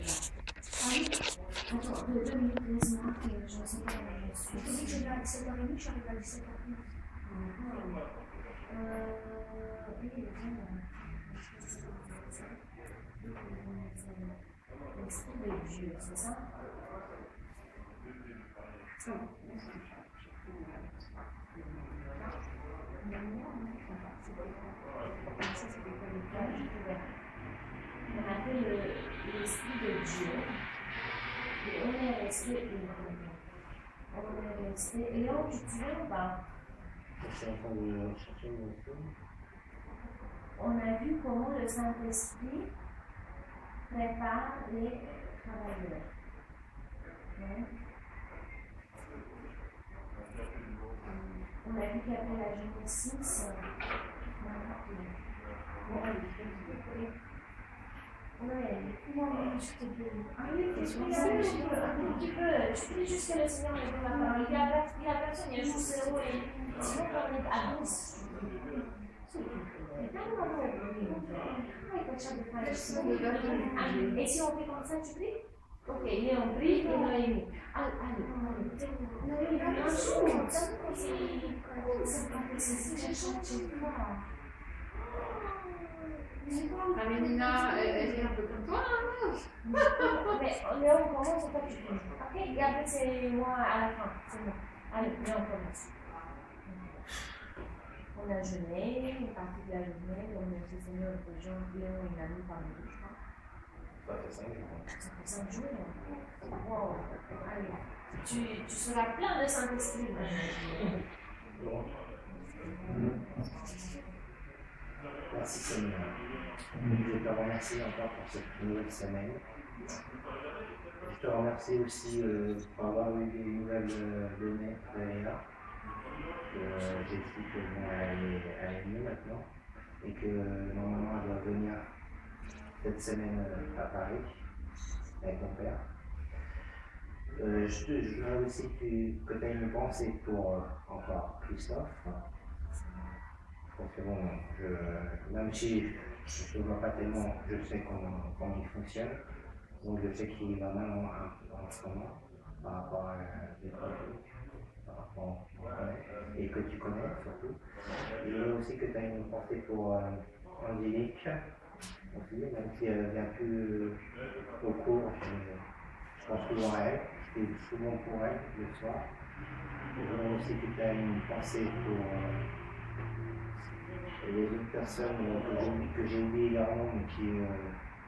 Ah oui. Attends, 2 minutes, laisse-moi, je ne sais pas où je suis. Tu dis que je vais à 17h30, je suis arrivée à 17h30. Oui, il est bien. L'esprit de Dieu, c'est ça? On appelle l'esprit de Dieu. Et on est resté. On est resté. Léon, tu te souviens ou pas? On a vu comment le Saint-Esprit prépare les travailleurs. On a vu qu'après la Genèse 6, tu pries juste que le Seigneur me donne la parole. Il y a personne, il y a juste 0 et sinon on est à 12. Et si on fait comme ça, tu pries? Ok, Léon prie et Noémie. Allez. Nina, elle est un peu comme toi, hein? Mais Léon commence, c'est pas que tu pries. Ok, et après c'est moi à la fin. C'est bon. Allez, Léon commence. On a jeûné, une partie de la journée, on a dit Seigneur, les gens, Léon, il a mis par le je crois. Ça fait 5 jours. Ça fait 5 jours. Wow. Allez. Tu seras plein de Saint-Esprit. Merci Seigneur. Je te remercie encore pour cette nouvelle semaine. Je te remercie aussi pour avoir eu des nouvelles de Léa. J'explique qu'elle est mieux maintenant et que normalement elle doit venir cette semaine à Paris avec mon père. Je voudrais aussi que tu aies une pensée pour encore Christophe. Parce que bon, même si je ne vois pas tellement, je sais comment il fonctionne. Donc je sais qu'il va mal en ce moment par rapport à des projets, par rapport et que tu connais surtout. Je veux aussi que tu aies une pensée pour Angélique, aussi, même si elle ne vient plus au cours, je pense souvent à elle, je suis souvent pour elle le soir. Je veux aussi que tu aies une pensée pour les autres personnes que j'ai oubliées leur nom, mais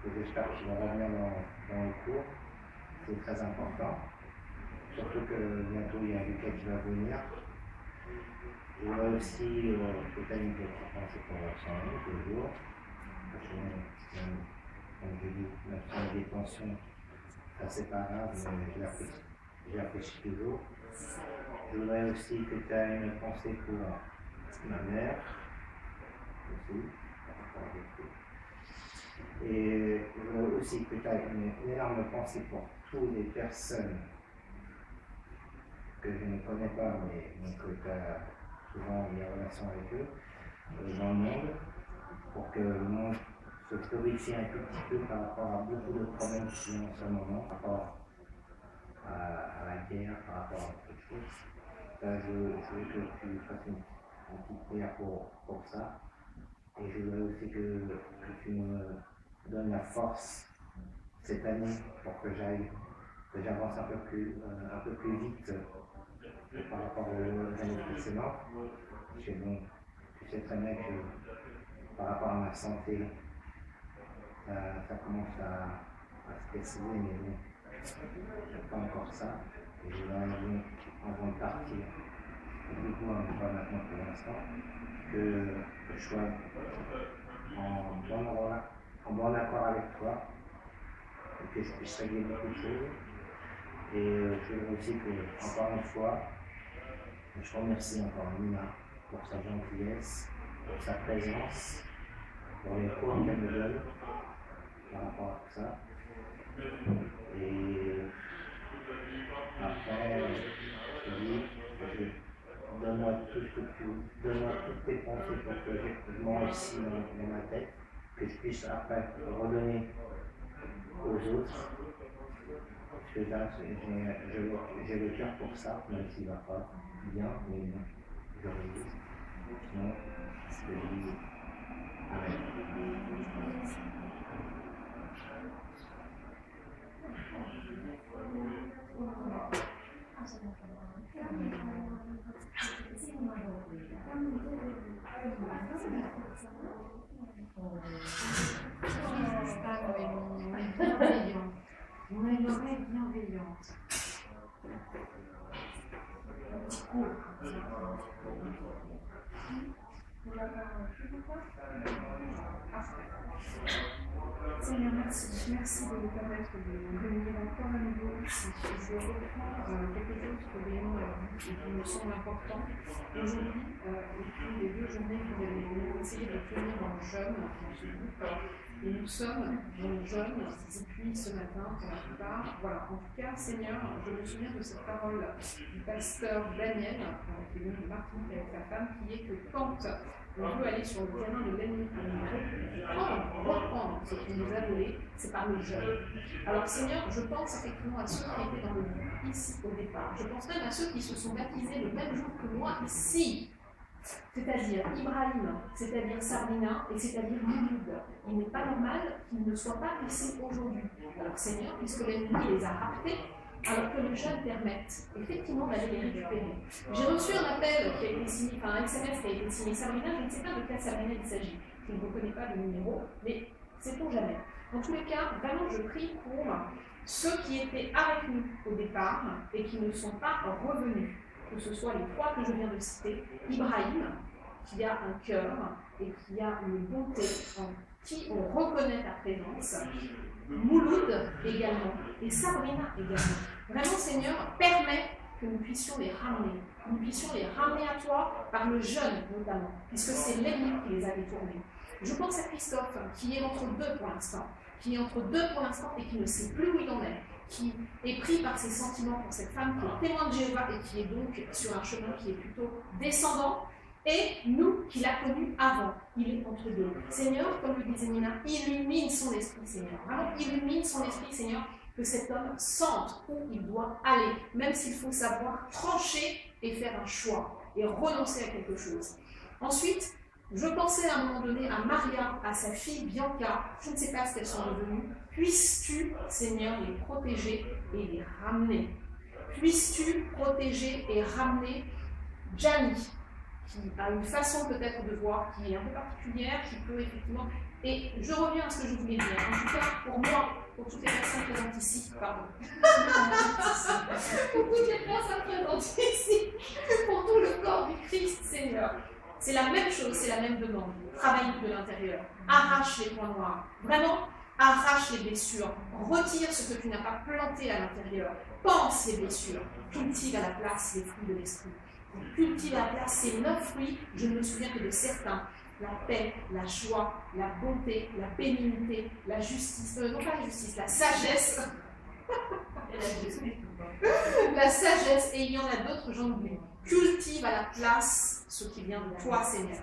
que j'espère qu'ils vont revenir dans le cours. C'est très important. Surtout que bientôt il y a Lucas qui va venir. Je voudrais aussi que tu aies une petite pensée pour son ami, toujours. Comme je dis, notre détention, ça c'est pas grave, mais je l'apprécie toujours. Je voudrais aussi que tu aies une pensée pour ma mère. Aussi, et je voudrais aussi que tu aies une énorme pensée pour toutes les personnes que je ne connais pas, mais que tu as souvent des relations avec eux dans le monde, pour que le monde se purifie un tout petit peu par rapport à beaucoup de problèmes qui ont en ce moment, par rapport à la guerre, par rapport à quelque chose. Je veux que tu fasses une petite prière pour ça. Et je voudrais aussi que tu me donnes la force cette année pour que j'avance un peu plus vite par rapport aux années précédentes. Parce que bon, tu sais très bien que par rapport à ma santé, ça commence à se préciser, mais bon, je n'ai pas encore ça. Et je voudrais avant de partir, du coup, on voit maintenant pour l'instant, que je sois en bon accord avec toi, et que je puisse régler beaucoup de choses. Et je veux aussi que, encore une fois, je remercie encore Nina pour sa gentillesse, pour sa présence, pour les cours qu'elle me donne par rapport à tout ça. Et après, je te dis, donne-moi tout ce que tu veux, donne-moi toutes tes pensées pour que je m'enrichisse dans ma tête, que je puisse après redonner aux autres Parce que là, j'ai le cœur pour ça, même s'il ne va pas bien, mais je réalise. Sinon, je dis Amen. On a une oreille bienveillante. Seigneur, merci de nous permettre de venir encore à nouveau ici. Je reprends quelque chose que Léon a dit et qui me semble important. Aujourd'hui, depuis les 2 journées que vous avez essayé de tenir dans le jeûne, dans ce groupe, et nous sommes dans le jeûne depuis ce matin pour la plupart. Voilà, en tout cas, Seigneur, je me souviens de cette parole du pasteur Daniel, qui est venu de Martinique avec sa femme, qui est que quand on veut aller sur le terrain de l'ennemi pour reprendre ce qu'il nous a donné, c'est par le jeûne. Alors Seigneur, je pense effectivement à ceux qui étaient dans le groupe ici au départ. Je pense même à ceux qui se sont baptisés le même jour que moi ici. C'est-à-dire Ibrahim, c'est-à-dire Sabrina et c'est-à-dire Mouloud. Il n'est pas normal qu'ils ne soient pas ici aujourd'hui. Alors Seigneur, puisque l'ennemi les a raptés, alors que le jeûne permette effectivement d'aller les récupérer. J'ai reçu un appel qui a été signé, enfin un SMS qui a été signé Sabrina, je ne sais pas de quelle Sabrina il s'agit. Je ne reconnais pas le numéro, mais sait-on jamais. Dans tous les cas, vraiment je prie pour ceux qui étaient avec nous au départ et qui ne sont pas revenus. Que ce soit les 3 que je viens de citer, Ibrahim, qui a un cœur et qui a une bonté, en qui on reconnaît ta présence, Mouloud également, et Sabrina également. Vraiment, Seigneur, permets que nous puissions les ramener. Nous puissions les ramener à toi par le jeûne notamment, puisque c'est l'ennemi qui les a détournés. Je pense à Christophe, qui est entre deux pour l'instant, et qui ne sait plus où il en est, qui est pris par ses sentiments pour cette femme qui est témoin de Jéhovah et qui est donc sur un chemin qui est plutôt descendant, et nous qui l'a connu avant, il est entre deux. Seigneur, comme le disait Nina, illumine son esprit, Seigneur. Vraiment, illumine son esprit, Seigneur, que cet homme sente où il doit aller, même s'il faut savoir trancher et faire un choix et renoncer à quelque chose. Ensuite, je pensais à un moment donné à Maria, à sa fille Bianca, je ne sais pas ce qu'elles sont devenues. Puisses-tu, Seigneur, les protéger et les ramener. Puisses-tu protéger et ramener Gianni, qui a une façon peut-être de voir qui est un peu particulière, qui peut effectivement... Et je reviens à ce que je voulais dire. En tout cas, pour moi, pour toutes les personnes présentes ici, pardon. Pour toutes les personnes présentes ici, pour tout le corps du Christ, Seigneur. C'est la même chose, c'est la même demande. Travaille de l'intérieur. Arrache les points noirs. Vraiment, arrache les blessures. Retire ce que tu n'as pas planté à l'intérieur. Pense les blessures. Cultive à la place les fruits de l'esprit. Cultive à la place ces 9 fruits, je ne me souviens que de certains. La paix, la joie, la bonté, la bénignité, la justice, non pas la justice, la sagesse. La sagesse, et il y en a d'autres, j'en oublie. Cultive à la place ce qui vient de toi, Seigneur.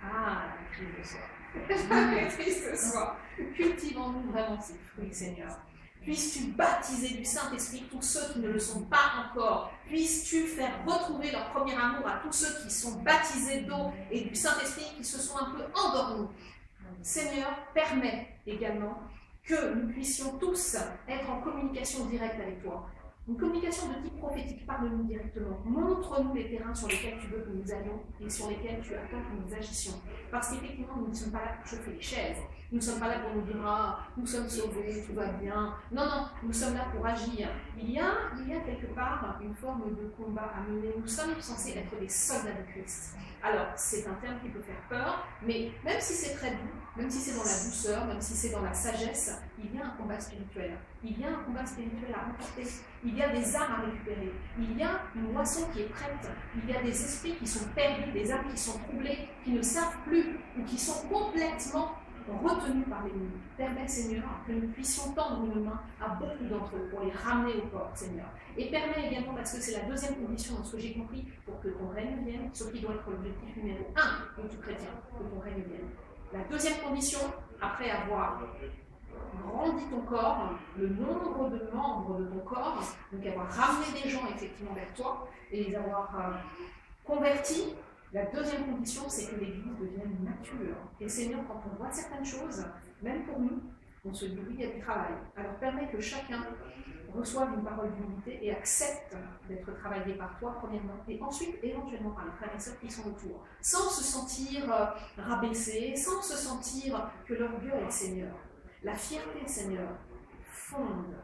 Ah, la crise de soi. Cultivons-nous vraiment ces fruits, Seigneur. Puisses-tu baptiser du Saint-Esprit tous ceux qui ne le sont pas encore. Puisses-tu faire retrouver leur premier amour à tous ceux qui sont baptisés d'eau et du Saint-Esprit qui se sont un peu endormis. Seigneur, permets également que nous puissions tous être en communication directe avec toi. Une communication de type prophétique, parle-nous directement. Montre-nous les terrains sur lesquels tu veux que nous allions et sur lesquels tu attends que nous agissions. Parce qu'effectivement, nous ne sommes pas là pour chauffer les chaises. Nous ne sommes pas là pour nous dire « Ah, nous sommes sauvés, tout va bien ». Non, non, nous sommes là pour agir. Il y a quelque part une forme de combat à mener. Nous sommes censés être des soldats de Christ. Alors, c'est un terme qui peut faire peur, mais même si c'est très doux, même si c'est dans la douceur, même si c'est dans la sagesse, il y a un combat spirituel. Il y a un combat spirituel à remporter. Il y a des âmes à récupérer. Il y a une moisson qui est prête. Il y a des esprits qui sont perdus, des âmes qui sont troublées, qui ne savent plus ou qui sont complètement retenus par l'ennemi. Permets, Seigneur, que nous puissions tendre nos mains à beaucoup d'entre eux pour les ramener au corps, Seigneur. Et permets également, parce que c'est la deuxième condition dans ce que j'ai compris, pour que ton règne vienne, ce qui doit être l'objectif numéro 1 de tout chrétien, que ton règne vienne. La deuxième condition, après avoir grandi ton corps, le nombre de membres de ton corps, donc avoir ramené des gens effectivement vers toi et les avoir convertis. La deuxième condition, c'est que l'Église devienne mature. Et Seigneur, quand on voit certaines choses, même pour nous, on se dit oui, il y a du travail. Alors permets que chacun reçoive une parole d'humilité et accepte d'être travaillé par toi, premièrement, et ensuite, éventuellement, par les frères et sœurs qui sont autour, sans se sentir rabaissé, sans se sentir que l'orgueil, Seigneur, la fierté, Seigneur, fonde.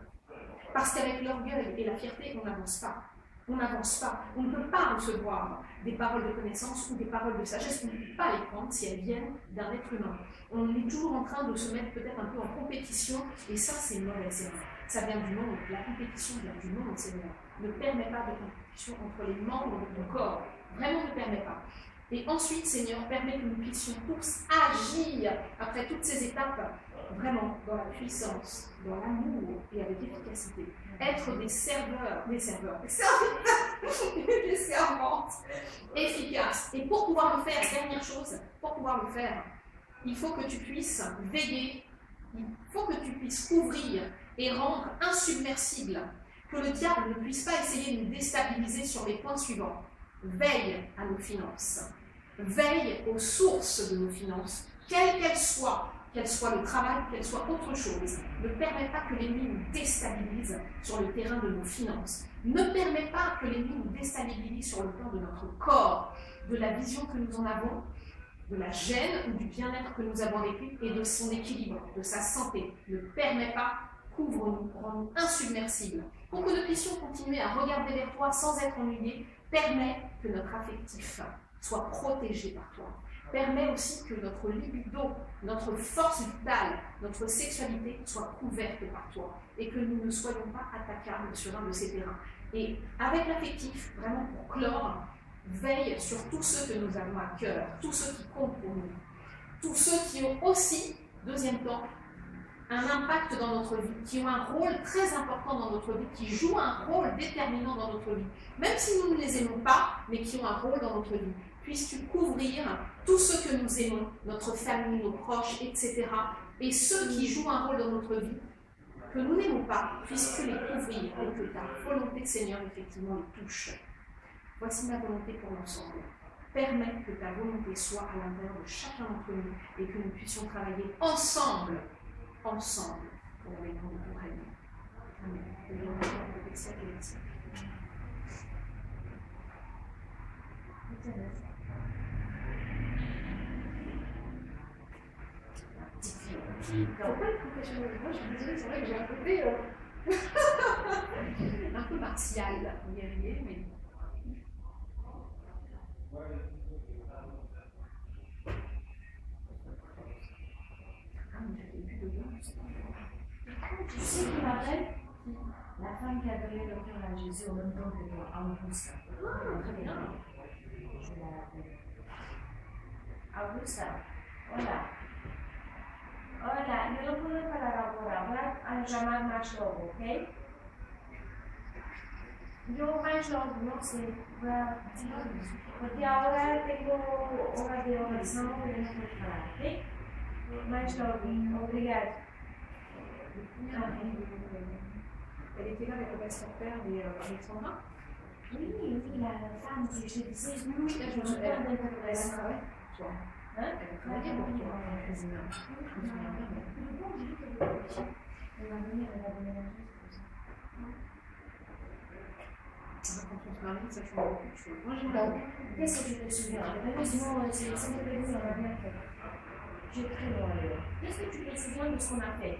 Parce qu'avec l'orgueil et la fierté, on n'avance pas. On n'avance pas. On ne peut pas recevoir des paroles de connaissance ou des paroles de sagesse. On ne peut pas les prendre si elles viennent d'un être humain. On est toujours en train de se mettre peut-être un peu en compétition, et ça, c'est mauvais, Seigneur. Ça vient du monde. La compétition vient du monde, Seigneur. Ne permet pas de compétition entre les membres de ton corps. Vraiment, ne permet pas. Et ensuite, Seigneur, permet que nous puissions tous agir après toutes ces étapes, vraiment dans la puissance, dans l'amour et avec efficacité. Être des serveurs, des serviteurs, des servantes efficaces. Et pour pouvoir le faire, dernière chose, pour pouvoir le faire, il faut que tu puisses veiller, il faut que tu puisses couvrir et rendre insubmersible, que le diable ne puisse pas essayer de nous déstabiliser sur les points suivants. Veille à nos finances, veille aux sources de nos finances, quelles qu'elles soient le travail, qu'elles soient autre chose. Ne permet pas que l'ennemi nous déstabilise sur le terrain de nos finances. Ne permet pas que l'ennemi nous déstabilise sur le plan de notre corps, de la vision que nous en avons, de la gêne ou du bien-être que nous avons vécu et de son équilibre, de sa santé. Ne permet pas, couvre-nous, rends-nous insubmersibles. Pour que nous puissions continuer à regarder vers toi sans être ennuyés, permet que notre affectif soit protégé par toi. Permet aussi que notre libido, notre force vitale, notre sexualité soit couverte par toi et que nous ne soyons pas attaquables sur un de ces terrains. Et avec l'affectif, vraiment pour clore, veille sur tous ceux que nous avons à cœur, tous ceux qui comptent pour nous, tous ceux qui ont aussi, deuxième temps, un impact dans notre vie, qui ont un rôle très important dans notre vie, qui jouent un rôle déterminant dans notre vie, même si nous ne les aimons pas, mais qui ont un rôle dans notre vie. Puisses-tu couvrir tous ceux que nous aimons, notre famille, nos proches, etc. Et ceux qui jouent un rôle dans notre vie, que nous n'aimons pas, puisses-tu les couvrir et que ta volonté, Seigneur, effectivement, les touche. Voici ma volonté pour l'ensemble. Permets que ta volonté soit à l'intérieur de chacun d'entre nous et que nous puissions travailler ensemble, pour le nom de ton règne. Amen. Que Dieu nous accorde des siècles et des siècles. Pourquoi le professionnel de moi, je suis désolée, c'est vrai que j'ai un côté un peu martial, guerrier, mais. Ah, mais je n'ai plus de bien. Tu sais qui m'appelle? La femme qui a donné le cœur à Jésus au même temps que toi, Augusta. Ah, très bien. Je vais la rappeler. Augusta, hola. Hola, yo no puedo parar ahora, voy a llamar más luego, ¿ok? Yo más luego, no sé, voy a... Porque ahora tengo hora de oración, pero no puedo parar, ¿ok? Mais luego, obrigado. Elle était là avec le pasteur père et Alexandra. Oui, oui, la femme que je disais, Oui, là, je me souviens. d'interprétation. Toi. Hein? Elle a travaillé pour toi. Elle m'a donné la chose. Quand on se marie, ça change beaucoup de choses. Moi, j'aimerais. Qu'est-ce que tu te souviens? Sinon, c'est me prévu, on a bien fait. J'ai très loin alors. Qu'est-ce que tu te souviens de ce qu'on a fait?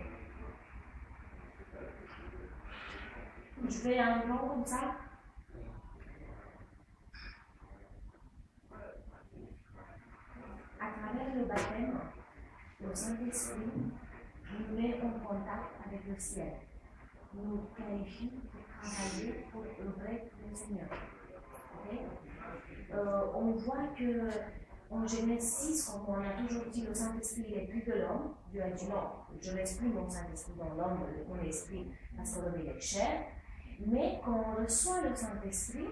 Je fais un plan comme ça. À travers le baptême, le Saint-Esprit nous met en contact avec le ciel. Nous qualifie pour travailler pour le vrai du Seigneur. Okay? On voit que en Genèse 6, comme on a toujours dit, le Saint-Esprit est plus que l'homme. Dieu a dit non, je laisse plus mon Saint-Esprit dans l'homme, mon esprit, parce que l'homme est chair. Mais quand on reçoit le Saint-Esprit,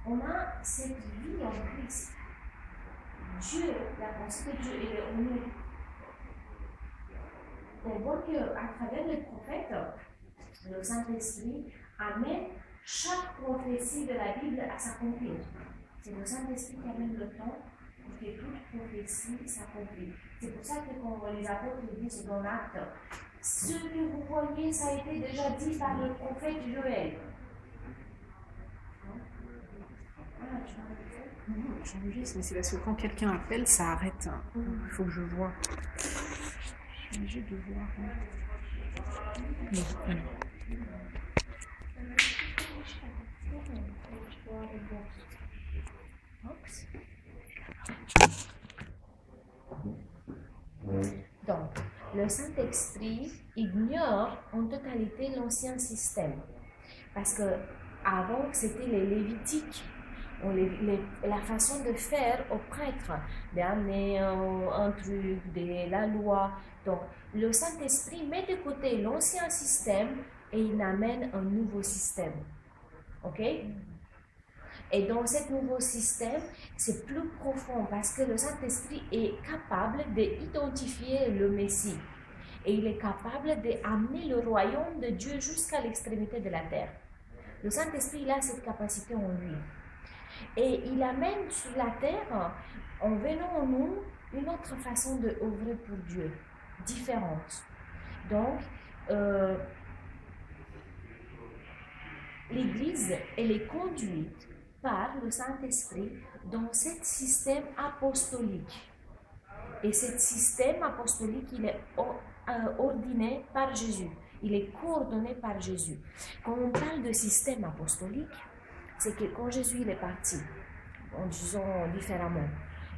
on a cette vie en Christ. Dieu, la pensée de Dieu, elle est en nous. on voit qu'à travers les prophètes, le Saint-Esprit amène chaque prophétie de la Bible à s'accomplir. C'est le Saint-Esprit qui amène le temps pour que toute prophétie s'accomplisse. C'est pour ça que quand les apôtres disent dans l'Acte, ce que vous voyez, ça a été déjà dit par le prophète Joël. Ah, tu vas répéter? Non, j'enregistre, mais c'est parce que quand quelqu'un appelle, ça arrête. Il faut que je vois. Je suis obligée de voir. Non, alors. Donc, le Saint-Esprit ignore en totalité l'ancien système. Parce que avant, c'était les Lévitiques, la façon de faire aux prêtres, d'amener un truc, la loi. Donc, le Saint-Esprit met de côté l'ancien système et il amène un nouveau système. OK? Et dans ce nouveau système, c'est plus profond parce que le Saint-Esprit est capable d'identifier le Messie. Et il est capable d'amener le royaume de Dieu jusqu'à l'extrémité de la terre. Le Saint-Esprit, il a cette capacité en lui. Et il amène sur la terre, en venant en nous, une autre façon d'œuvrer pour Dieu, différente. Donc, l'Église, elle est conduite par le Saint-Esprit dans ce système apostolique. Et ce système apostolique, il est ordonné par Jésus. Il est coordonné par Jésus. Quand on parle de système apostolique, c'est que quand Jésus il est parti, en disant différemment,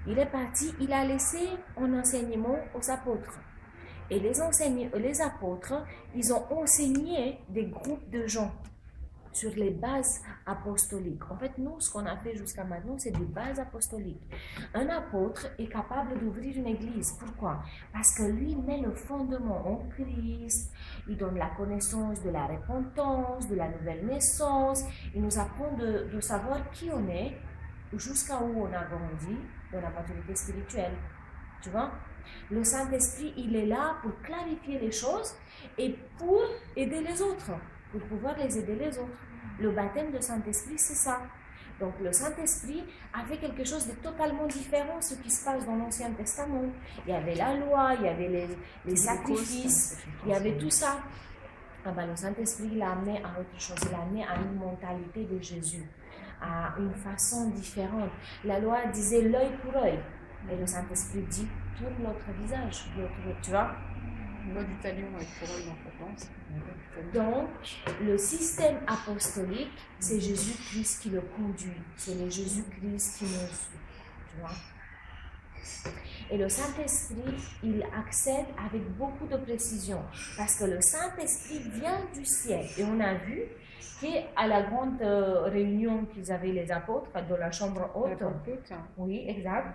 il est parti, il a laissé un enseignement aux apôtres. Et les apôtres, ils ont enseigné des groupes de gens sur les bases apostoliques. En fait, nous, ce qu'on a fait jusqu'à maintenant, c'est des bases apostoliques. Un apôtre est capable d'ouvrir une église. Pourquoi? Parce que lui, il met le fondement en Christ, il donne la connaissance de la repentance, de la nouvelle naissance, il nous apprend de savoir qui on est, jusqu'à où on a grandi dans la maturité spirituelle. Tu vois? Le Saint-Esprit, il est là pour clarifier les choses et pour aider les autres, pour pouvoir les aider les autres. Le baptême de Saint-Esprit, c'est ça. Donc le Saint-Esprit a fait quelque chose de totalement différent de ce qui se passe dans l'Ancien Testament. Il y avait la loi, il y avait les sacrifices, il y avait tout ça. Ah ben, le Saint-Esprit l'a amené à autre chose, il l'a amené à une mentalité de Jésus, à une façon différente. La loi disait l'œil pour œil, et le Saint-Esprit dit tourne l'autre visage, tu vois. Loi du talion avec pour œil dans la France. Donc, le système apostolique, c'est Jésus-Christ qui le conduit. C'est le Jésus-Christ qui nous suit. Tu vois? Et le Saint-Esprit, il accède avec beaucoup de précision. Parce que le Saint-Esprit vient du ciel. Et on a vu qu'à la grande réunion qu'ils avaient les apôtres, dans la chambre haute, oui, exact,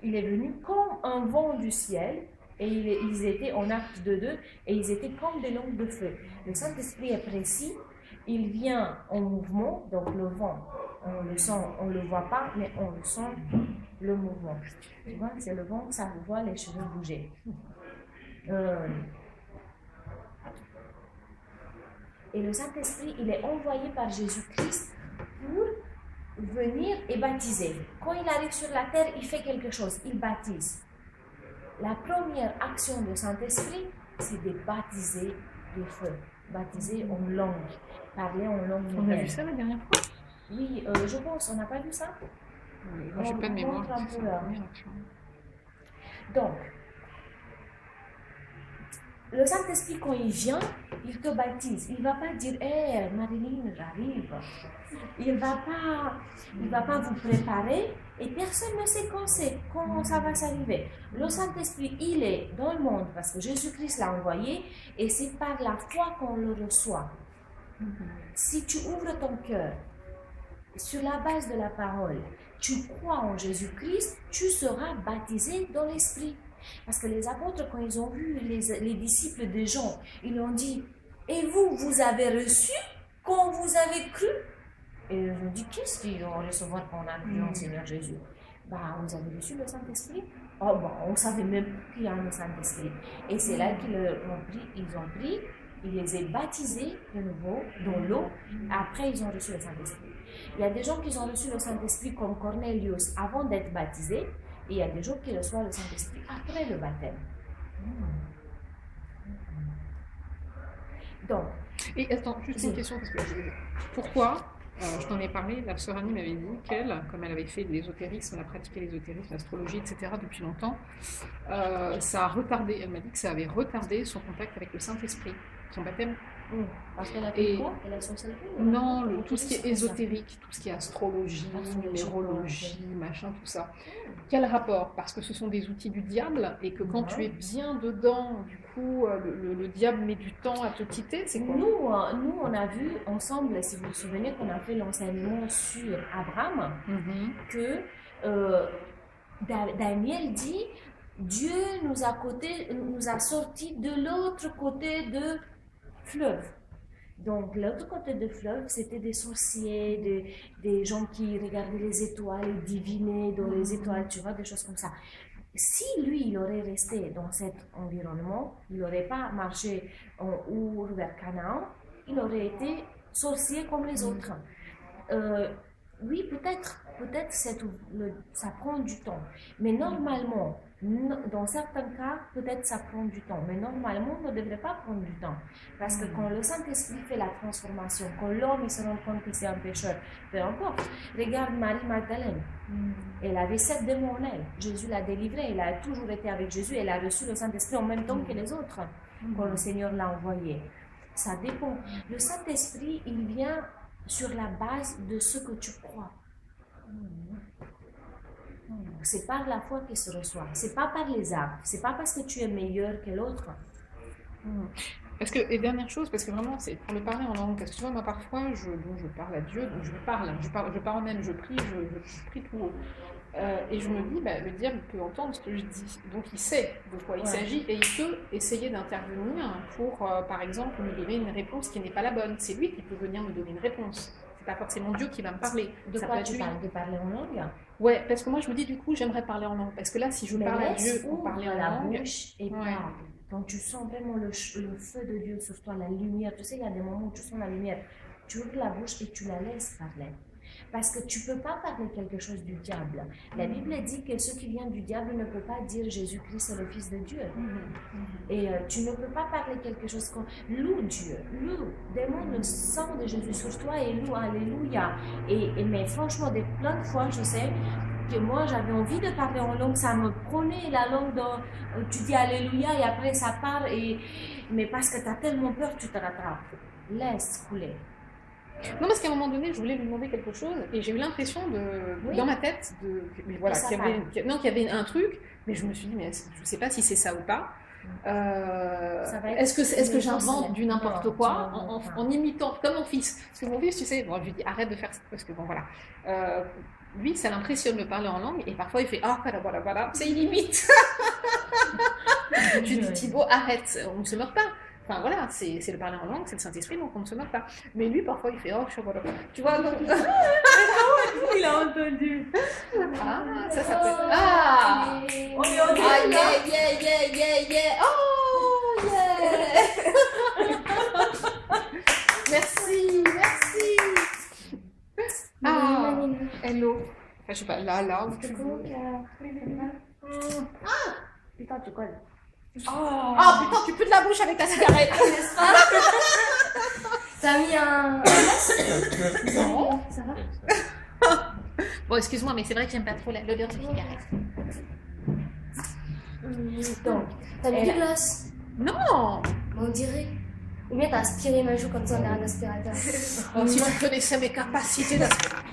il est venu comme un vent du ciel. Et ils étaient en acte de 2 et ils étaient comme des langues de feu. Le Saint-Esprit est précis, il vient en mouvement, donc le vent, on le sent, on ne le voit pas, mais on le sent, le mouvement. Tu vois, c'est le vent, ça voit les cheveux bouger. Et le Saint-Esprit, il est envoyé par Jésus-Christ pour venir et baptiser. Quand il arrive sur la terre, il fait quelque chose, il baptise. La première action du Saint-Esprit, c'est de baptiser de feu, baptiser en langue, parler en langue nouvelle. On a vu ça la dernière fois? Oui, je pense, on n'a pas vu ça? Oui, moi, j'ai pas de mémoire. Donc, le Saint-Esprit, quand il vient, il te baptise. Il ne va pas dire, hé, Marilyn, j'arrive. Il ne va pas vous préparer et personne ne sait quand ça va s'arriver. Le Saint-Esprit, il est dans le monde parce que Jésus-Christ l'a envoyé et c'est par la foi qu'on le reçoit. Si tu ouvres ton cœur sur la base de la parole, tu crois en Jésus-Christ, tu seras baptisé dans l'Esprit. Parce que les apôtres, quand ils ont vu les disciples de Jean, ils ont dit, et vous avez reçu quand vous avez cru? Et ils ont dit, qu'est-ce qu'ils vont recevoir quand on a cru en Seigneur Jésus? Bah, vous avez reçu le Saint-Esprit. Oh bon, on ne savait même pas qu'il y a un Saint-Esprit. Et c'est là qu'ils ont pris, ils les ont baptisés de nouveau dans l'eau. Après, ils ont reçu le Saint-Esprit. Il y a des gens qui ont reçu le Saint-Esprit comme Cornelius avant d'être baptisés. Et il y a des gens qui reçoivent le Saint-Esprit après le baptême. Donc. Et attends, juste une question, parce que pourquoi, je t'en ai parlé, la sœur Annie m'avait dit qu'elle, comme elle avait fait de l'ésotérisme, elle a pratiqué l'ésotérisme, l'astrologie, etc. depuis longtemps, ça a retardé, elle m'a dit que ça avait retardé son contact avec le Saint-Esprit, son baptême. Parce qu'elle a fait quoi? Elle a sorcellerie? Non, tout ce qui est ésotérique, tout ce qui est astrologie, numérologie, machin, tout ça. Quel rapport? Parce que ce sont des outils du diable et que quand tu es bien dedans, du coup, le diable met du temps à te quitter, c'est quoi? Nous, on a vu ensemble, si vous vous souvenez, qu'on a fait l'enseignement sur Abraham, que Daniel dit, Dieu nous a sortis de l'autre côté de fleuve. Donc, l'autre côté du fleuve, c'était des sorciers, des gens qui regardaient les étoiles et divinaient dans les étoiles, tu vois, des choses comme ça. Si lui, il aurait resté dans cet environnement, il n'aurait pas marché en Our vers Canaan, il aurait été sorcier comme les autres. Oui, peut-être ça prend du temps, mais normalement, dans certains cas, peut-être ça prend du temps, mais normalement, on ne devrait pas prendre du temps. Parce que quand le Saint-Esprit fait la transformation, quand l'homme il se rend compte que c'est un pécheur, peu importe. Regarde Marie-Magdalène. Elle avait 7 démons en elle. Jésus l'a délivrée. Elle a toujours été avec Jésus. Elle a reçu le Saint-Esprit en même temps que les autres, quand le Seigneur l'a envoyé. Ça dépend. Le Saint-Esprit, il vient sur la base de ce que tu crois. C'est par la foi qu'il se reçoit. C'est pas par les actes. C'est pas parce que tu es meilleur que l'autre. Parce que, et dernière chose, parce que vraiment, c'est pour me parler en langue, parce que tu vois, moi parfois, je parle à Dieu, donc je parle même, je prie tout haut. Et je me dis, le diable peut entendre ce que je dis, donc il sait de quoi il s'agit, et il peut essayer d'intervenir pour, par exemple, me donner une réponse qui n'est pas la bonne. C'est lui qui peut venir me donner une réponse. C'est pas forcément Dieu qui va me parler. De quoi tu parles? De parler en langue? Ouais, parce que moi je me dis du coup, j'aimerais parler en langue, parce que là, si je parle à Dieu pour parler en la langue, bouche et parle. Quand tu sens vraiment le feu de Dieu sur toi, la lumière, tu sais, il y a des moments où tu sens la lumière, tu ouvres la bouche et tu la laisses parler. Parce que tu ne peux pas parler quelque chose du diable. La Bible dit que ce qui vient du diable ne peut pas dire Jésus-Christ est le Fils de Dieu. Et tu ne peux pas parler quelque chose comme loue Dieu, loue, demande le sang de Jésus sur toi et loue, alléluia. Mais franchement, plein de fois, je sais que moi j'avais envie de parler en langue, ça me prenait la langue dans, tu dis alléluia et après ça part, mais parce que tu as tellement peur, tu te rattrapes. Laisse couler. Non, parce qu'à un moment donné, je voulais lui demander quelque chose et j'ai eu l'impression dans ma tête, qu'il y avait un truc, mais je me suis dit, mais je ne sais pas si c'est ça ou pas. Est-ce que j'invente du n'importe quoi en imitant, comme mon fils? Parce que mon fils, tu sais, bon, je lui dis arrête de faire ça, parce que bon voilà. Lui, ça l'impressionne de parler en langue et parfois il fait voilà, c'est il imite. Je dis Thibaut, arrête, on ne se meurt pas. Enfin voilà, c'est le parler en langue, c'est le Saint-Esprit, donc on ne se meurt pas. Mais lui, parfois, il fait voilà. Tu vois, donc. Il a entendu. Ça peut. On est en yeah. Oh, yeah. Merci. Hello. Enfin, je sais pas, là, où tu veux. Putain, tu colles. Putain, tu peux de la bouche avec ta cigarette, n'est-ce pas? T'as mis un Non. Ça va? Bon, excuse-moi, mais c'est vrai que j'aime pas trop l'odeur de cigarette. Donc, t'as mis du glace? Non. On dirait. Ou bien t'as aspiré ma joue comme ça, on a un aspirateur. Si tu connaissais mes capacités d'aspirateur.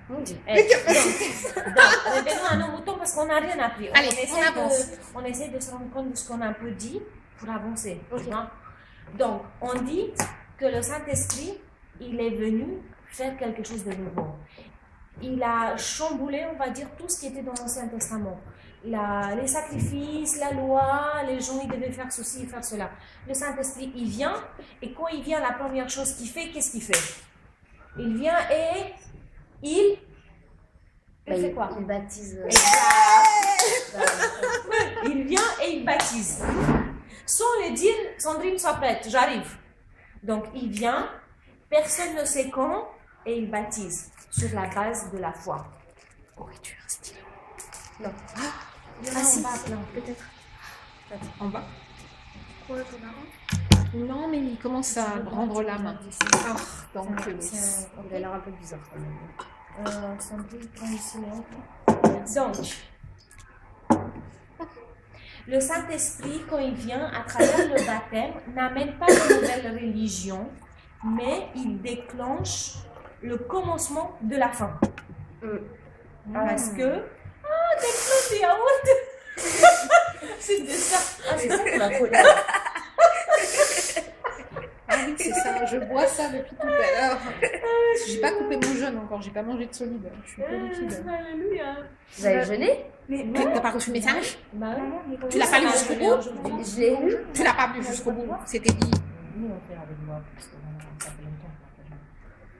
Mon Dieu. Revenons à nos moutons parce qu'on n'a rien appris. Allez, on essaie de se rendre compte de ce qu'on a un peu dit pour avancer. Okay. Donc, on dit que le Saint-Esprit, il est venu faire quelque chose de nouveau. Il a chamboulé, on va dire, tout ce qui était dans l'Ancien Testament. Les sacrifices, la loi, les gens, ils devaient faire ceci, faire cela. Le Saint-Esprit, il vient, et quand il vient, la première chose qu'il fait, qu'est-ce qu'il fait? Il vient et il fait quoi? Il baptise. Exact. Il vient et il baptise. Sans le dire, Sandrine, sois prête, j'arrive. Donc il vient, personne ne sait quand, et il baptise sur la base de la foi. Aurais-tu un stylo? Non. Ah si, non, peut-être. En bas? Quoi, t'en as un? Non, mais il commence à rendre la main. Ah, donc, Il a l'air un peu bizarre quand même. Sandrine, prends ici l'autre. Donc, le Saint-Esprit, quand il vient à travers le baptême, n'amène pas de nouvelle religion, mais il déclenche le commencement de la fin. Parce que... Ah, t'as clou de yaourt. C'était ça. Ah, c'est ça qu'on a collé. ah oui, c'est ça. Je bois ça depuis tout à l'heure. J'ai pas coupé mon jeûne encore. J'ai pas mangé de solide. Je suis peu liquide. Alléluia. Vous avez jeûné? T'as pas reçu le message? Bah oui. Tu l'as pas lu jusqu'au bout? Je l'ai lu. Tu l'as pas lu jusqu'au bout. C'était dit. Nous, on fait avec moi, parce que ça fait longtemps.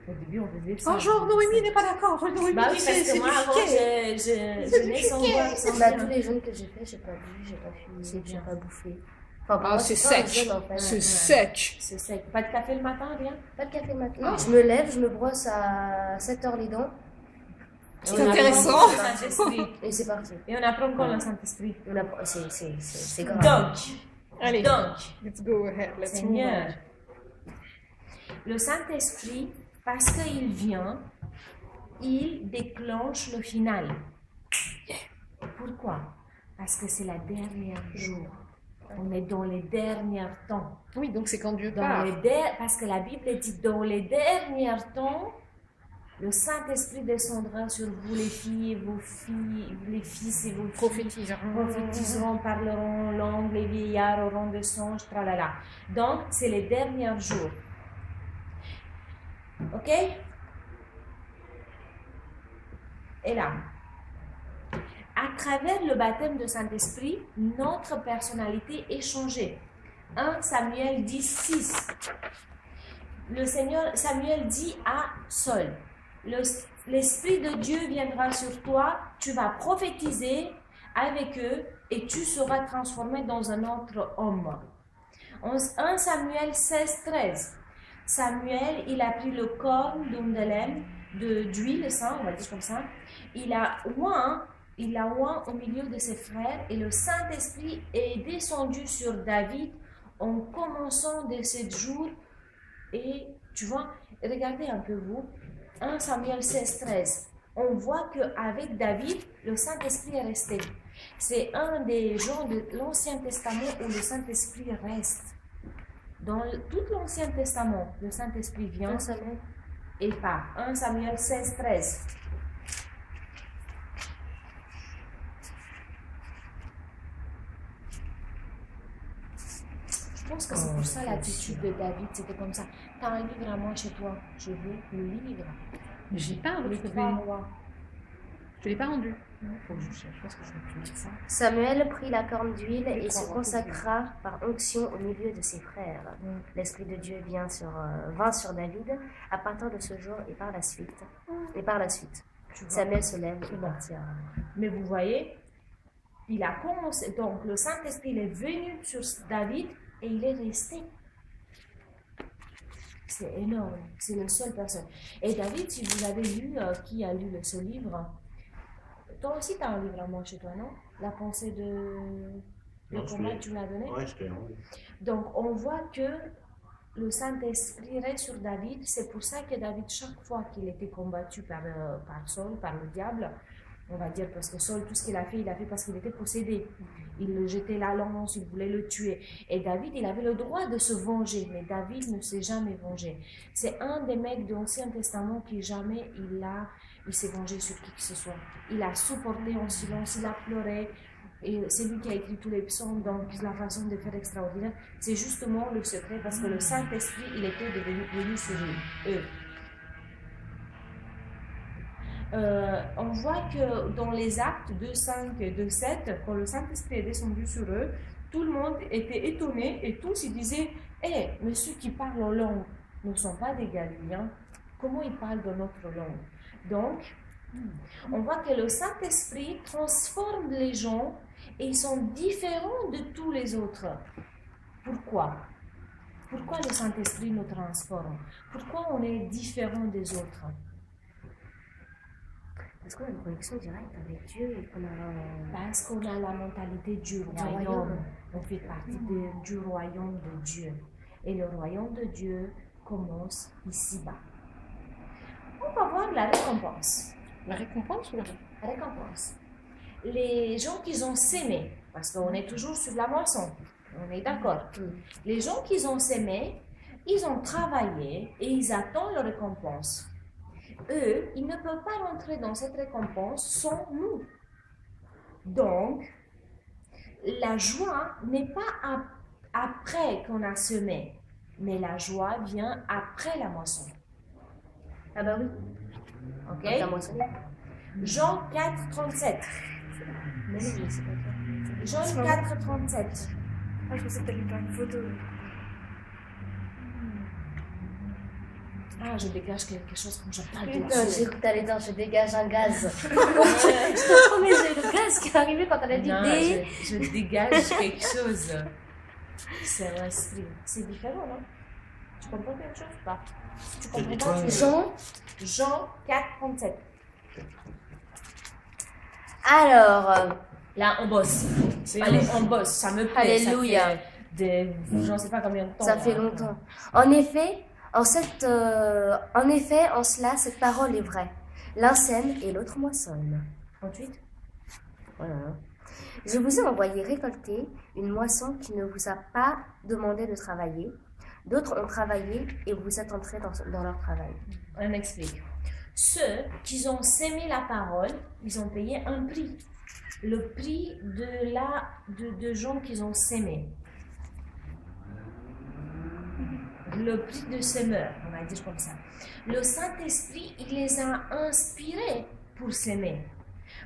Au début, on faisait ça. Bonjour, Noémie n'est pas d'accord. Noémie, Bah oui, parce que moi, avant, je n'ai sans boire, sans Bah, rien. tous les jeûnes que j'ai fait, j'ai pas bu, j'ai pas fumé, C'est j'ai bien. pas bouffé. Enfin, pour Ah, moi, c'est pas un sec. jeûne, en fait. C'est sec. C'est sec. Pas de café le matin, rien? Pas de café maintenant. Je me lève, je me brosse à 7h les dents C'est intéressant. Le Saint-Esprit. et c'est parti. Et on apprend quoi le Saint-Esprit? C'est grave. Donc, Allez, let's go ahead. Let's move Seigneur, on. le Saint-Esprit, parce qu'il vient, il déclenche le final. Pourquoi? Parce que c'est la dernière jour. On est dans les derniers temps. Oui, donc c'est quand Dieu Dans part. parce que la Bible dit dans les derniers temps, le Saint-Esprit descendra sur vous, les filles et vos filles, les fils et vos filles. Prophétiseront, parleront langue, les vieillards auront des songes, tralala. Donc, c'est les derniers jours. Ok? Et là, à travers le baptême de Saint-Esprit, notre personnalité est changée. 1 Samuel 10, 6. Le Seigneur, Samuel dit à Saul, l'Esprit de Dieu viendra sur toi, tu vas prophétiser avec eux et tu seras transformé dans un autre homme. 1 Samuel 16, 13. Samuel, il a pris le corps d'huile, on va dire comme ça. Il a oint au milieu de ses frères et le Saint-Esprit est descendu sur David en commençant de 7 jours. Et tu vois, regardez un peu vous, 1 Samuel 16, 13. On voit qu'avec David, le Saint-Esprit est resté. C'est un des gens de l'Ancien Testament où le Saint-Esprit reste. Dans tout l'Ancien Testament, le Saint-Esprit vient et part. 1 Samuel 16, 13. Je pense que c'est pour ça l'attitude de David, c'était comme ça. T'as un livre à moi chez toi, je veux le livre. J'ai pas Les retrouvé. 3 rois. Je l'ai pas rendu. Faut que je cherche parce que je ne peux plus dire ça. Samuel prit la corne d'huile et se consacra par onction au milieu de ses frères. L'Esprit de Dieu vint sur David à partir de ce jour et par la suite. Samuel se lève et partira. Mais vous voyez, il a commencé, donc le Saint-Esprit il est venu sur David et il est resté. C'est énorme, c'est la seule personne. Et David, si vous avez lu, qui a lu ce livre, toi aussi tu as un livre à moi chez toi, non? La pensée de combat que tu m'as donné? Ouais, je te l'ai rendu. Donc on voit que le Saint-Esprit reste sur David. C'est pour ça que David, chaque fois qu'il était combattu par Saul, par le diable, on va dire, parce que Saul, tout ce qu'il a fait parce qu'il était possédé. Il jetait la lance, il voulait le tuer. Et David, il avait le droit de se venger, mais David ne s'est jamais vengé. C'est un des mecs de l'Ancien Testament qui jamais il s'est vengé sur qui que ce soit. Il a supporté en silence, il a pleuré. Et c'est lui qui a écrit tous les psaumes, donc la façon de faire extraordinaire. C'est justement le secret, parce que le Saint-Esprit, il était venu sur eux. On voit que dans les actes 2.5 et 2.7, quand le Saint-Esprit est descendu sur eux, tout le monde était étonné et tous ils disaient mais ceux qui parlent en langue ne sont pas des Galiléens, comment ils parlent dans notre langue? Donc, On voit que le Saint-Esprit transforme les gens et ils sont différents de tous les autres. Pourquoi? Pourquoi le Saint-Esprit nous transforme? Pourquoi on est différent des autres? Parce qu'on a une connexion directe avec Dieu et qu'on a Parce qu'on a la mentalité du royaume. royaume. On fait partie du royaume de Dieu. Et le royaume de Dieu commence ici-bas. On va voir la récompense. La récompense ou la Récompense. Les gens qui ont sémé, parce qu'on est toujours sur la moisson, on est d'accord. Les gens qui ont sémé, ils ont travaillé et ils attendent leur récompense. Eux, ils ne peuvent pas rentrer dans cette récompense sans nous. Donc, la joie n'est pas après qu'on a semé, mais la joie vient après la moisson. Ah bah oui. Ok? Quand t'as moissonné. Jean 4, 37. Mais oui, c'est pas toi. Jean 4, 37. Ah, je pensais que t'allais faire une photo. Ah, je dégage quelque chose comme je parle de Putain, Dieu. j'ai cru que t'allais dire je dégage un gaz. Je te promets, j'ai le gaz qui est arrivé quand elle a dit Non, des. je dégage quelque chose. C'est l'esprit. C'est différent, non? Tu comprends quelque chose ou pas? Tu comprends pas? Jean. Jean 4, 37. Alors, Là, on bosse. Allez, on bosse. Ça me plaît. Alléluia. Ça fait je ne sais pas combien de temps. ça fait là. longtemps. En effet, en cela, cette parole est vraie. L'un sème et l'autre moissonne. 38. Voilà. Je vous ai envoyé récolter une moisson qui ne vous a pas demandé de travailler. D'autres ont travaillé et vous êtes entrés dans leur travail. On explique. Ceux qui ont sémé la parole, ils ont payé un prix. Le prix de gens qui ont sémé. Le prix de semeur, on va dire comme ça. Le Saint-Esprit, il les a inspirés pour s'aimer.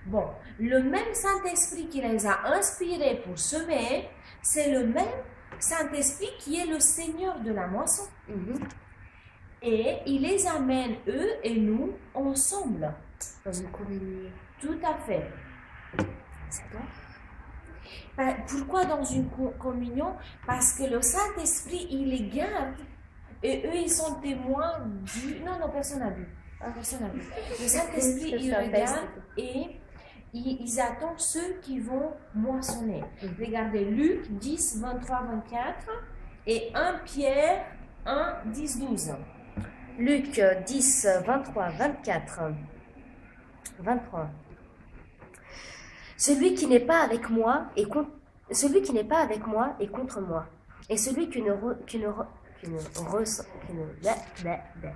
Bon, le même Saint-Esprit qui les a inspirés pour semer, c'est le même Saint-Esprit qui est le Seigneur de la moisson. Et il les amène, eux et nous, ensemble. Dans une communion. Tout à fait. C'est toi? Pourquoi dans une communion? Parce que le Saint-Esprit, il les garde et eux, ils sont témoins du... Non, personne n'a vu. Personne n'a vu. Le Saint-Esprit, il regarde et ils attendent ceux qui vont moissonner. Regardez Luc 10, 23, 24 et 1 Pierre 1, 10, 12. Luc 10, 23, 24, 23. Celui qui n'est pas avec moi est contre moi. Et celui qui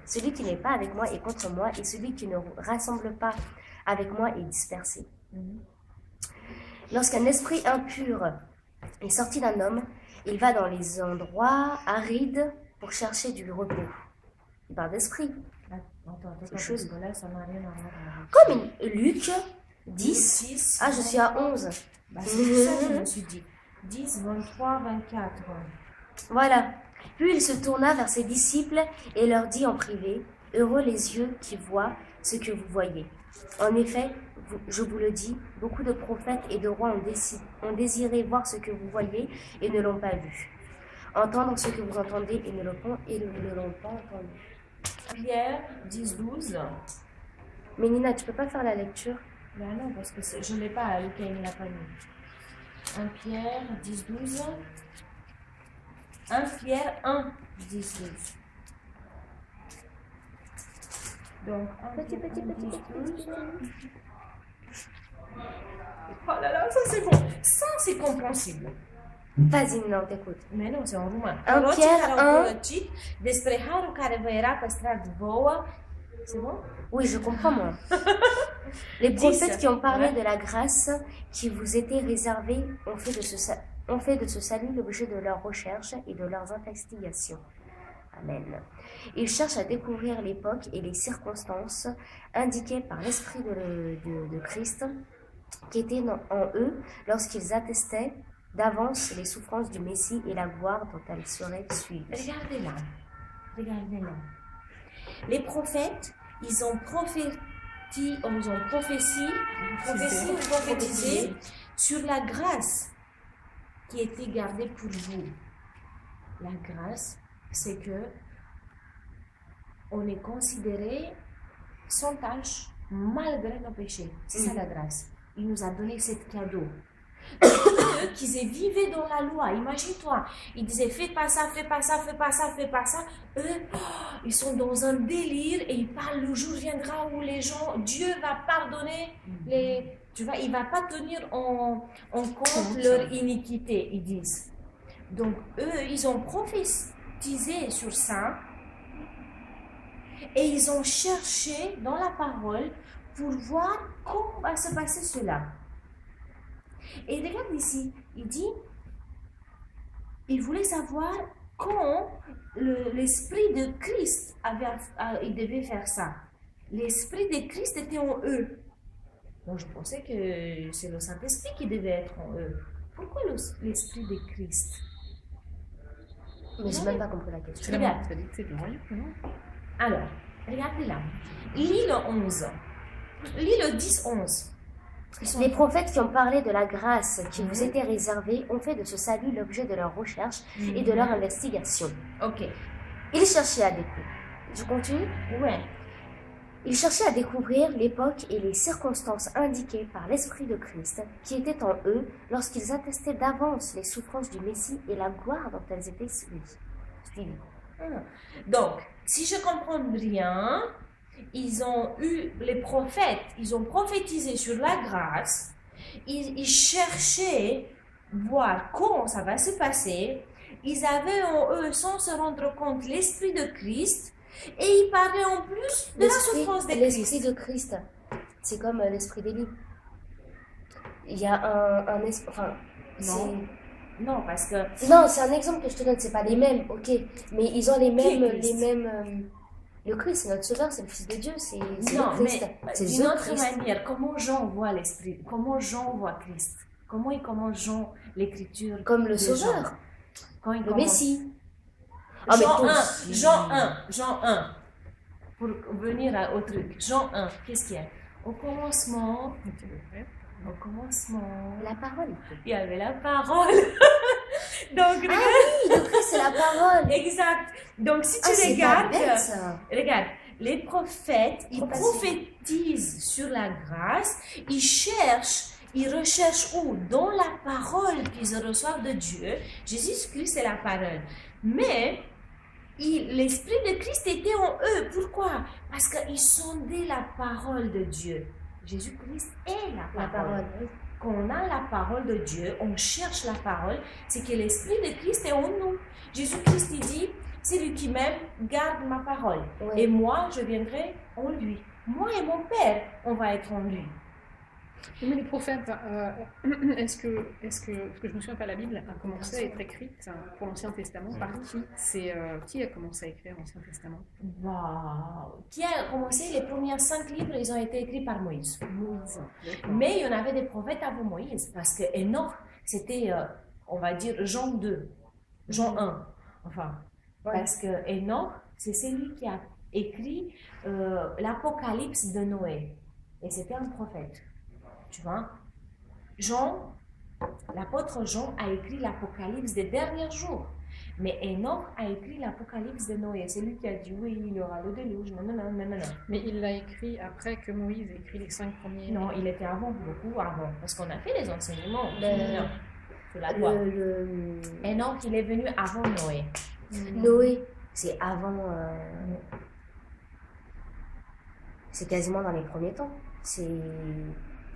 celui qui n'est pas avec moi est contre moi, et celui qui ne rassemble pas avec moi est dispersé. Lorsqu'un esprit impur est sorti d'un homme, il va dans les endroits arides pour chercher du repos. Il parle d'esprit. Attends, chose. parce que là, ça n'a rien à voir. Comme Luc 10. Ah, je suis à 11. Bah, c'est ça que je me suis dit. 10, 23, 24. Voilà. Puis il se tourna vers ses disciples et leur dit en privé, « Heureux les yeux qui voient ce que vous voyez. En effet, je vous le dis, beaucoup de prophètes et de rois ont désiré voir ce que vous voyez et ne l'ont pas vu. Entendre ce que vous entendez et ne l'ont pas entendu. » Pierre 10, 12. Mais Nina, tu peux pas faire la lecture? Ben non, parce que je ne l'ai pas, Lucas, il ne l'a pas mis. 1 Pierre 10, 12. 1 Pierre 1, 10, 12. Donc, Petit. 12. Oh là là, ça c'est bon. Ça c'est compréhensible. Vas-y, Nina, on t'écoute. Mais non, c'est en roumain. Un Pierre 1. Despre harul care vă era păstrat vouă. C'est bon? Oui, je comprends, moi. Les prophètes qui ont parlé de la grâce qui vous était réservée ont fait de ce salut l'objet de leurs recherches et de leurs investigations. Amen. Ils cherchent à découvrir l'époque et les circonstances indiquées par l'Esprit de Christ qui était en eux lorsqu'ils attestaient d'avance les souffrances du Messie et la gloire dont elles seraient suivies. Regardez là. Les prophètes, ils ont prophétisé sur la grâce qui était gardée pour vous. La grâce, c'est que on est considéré sans tâche malgré nos péchés. C'est ça la grâce. Il nous a donné ce cadeau. Eux qui vivaient dans la loi, imagine-toi, ils disaient fais pas ça, fais pas ça, fais pas ça, fais pas ça. Eux, ils sont dans un délire et ils parlent le jour viendra où les gens, Dieu va pardonner les. Tu vois, il va pas tenir en compte leur iniquité, ils disent. Donc eux, ils ont prophétisé sur ça et ils ont cherché dans la parole pour voir comment va se passer cela. Et regarde ici, il dit, il voulait savoir quand l'esprit de Christ il devait faire ça. L'esprit de Christ était en eux. Donc je pensais que c'est le Saint-Esprit qui devait être en eux. Pourquoi l'esprit de Christ? Mais je n'ai même pas compris la question. C'est la mentalité du royaume, non? Alors, regardez là. Lis le 11. Lis le 10-11. Les prophètes qui ont parlé de la grâce qui vous était réservée ont fait de ce salut l'objet de leur recherche et de leur investigation. Ok. Ils cherchaient à découvrir. Je continue? Ouais. Ils cherchaient à découvrir l'époque et les circonstances indiquées par l'Esprit de Christ qui était en eux lorsqu'ils attestaient d'avance les souffrances du Messie et la gloire dont elles étaient suivies. Donc, si je comprends bien, ils ont eu les prophètes, ils ont prophétisé sur la grâce, ils cherchaient voir comment ça va se passer, ils avaient en eux, sans se rendre compte, l'Esprit de Christ, et ils parlaient en plus de la souffrance de Christ. L'Esprit de Christ, c'est comme l'Esprit d'Élie. Il y a un esprit, enfin, non, parce que... Non, c'est un exemple que je te donne, c'est pas les mêmes, ok, mais ils ont les mêmes... Le Christ, c'est notre Sauveur, c'est le Fils de Dieu, c'est le Christ. Mais d'une autre manière, comment Jean voit l'Esprit, comment Jean voit Christ, comment il commence Jean l'Écriture comme le Sauveur, le Messie. Jean 1, pour venir au truc, Jean 1, qu'est-ce qu'il y a? Au commencement, la parole. Il y avait la parole. Donc, oui, le Christ, c'est la parole. Exact. Donc, si tu regarde, les prophètes, ils prophétisent sur la grâce, ils recherchent où? Dans la parole qu'ils reçoivent de Dieu. Jésus-Christ, c'est la parole. Mais, l'Esprit de Christ était en eux. Pourquoi? Parce qu'ils sondaient la parole de Dieu. Jésus-Christ est la parole. Quand on a la parole de Dieu, on cherche la parole, c'est que l'Esprit de Christ est en nous. Jésus-Christ, il dit, c'est lui qui m'aime, garde ma parole. Ouais. Et moi, je viendrai en lui. Moi et mon Père, on va être en lui. Mais les prophètes, est-ce que je me souviens pas, la Bible a commencé à être écrite pour l'Ancien Testament par qui? Qui a commencé à écrire l'Ancien Testament? Qui a commencé? Les premiers 5 livres, ils ont été écrits par Moïse. Mais il y en avait des prophètes avant Moïse, parce que Enoch, c'était, on va dire, Jean 2, Jean 1, enfin, parce que Enoch, c'est celui qui a écrit l'Apocalypse de Noé, et c'était un prophète. Tu vois, l'apôtre Jean a écrit l'Apocalypse des derniers jours. Mais Enoch a écrit l'Apocalypse de Noé. C'est lui qui a dit oui, il y aura le déluge. Non. Mais il l'a écrit après que Moïse ait écrit les 5 premiers. Non, il était avant, beaucoup avant. Parce qu'on a fait les enseignements. C'est la loi. Enoch, il est venu avant Noé. Noé, c'est avant. C'est quasiment dans les premiers temps.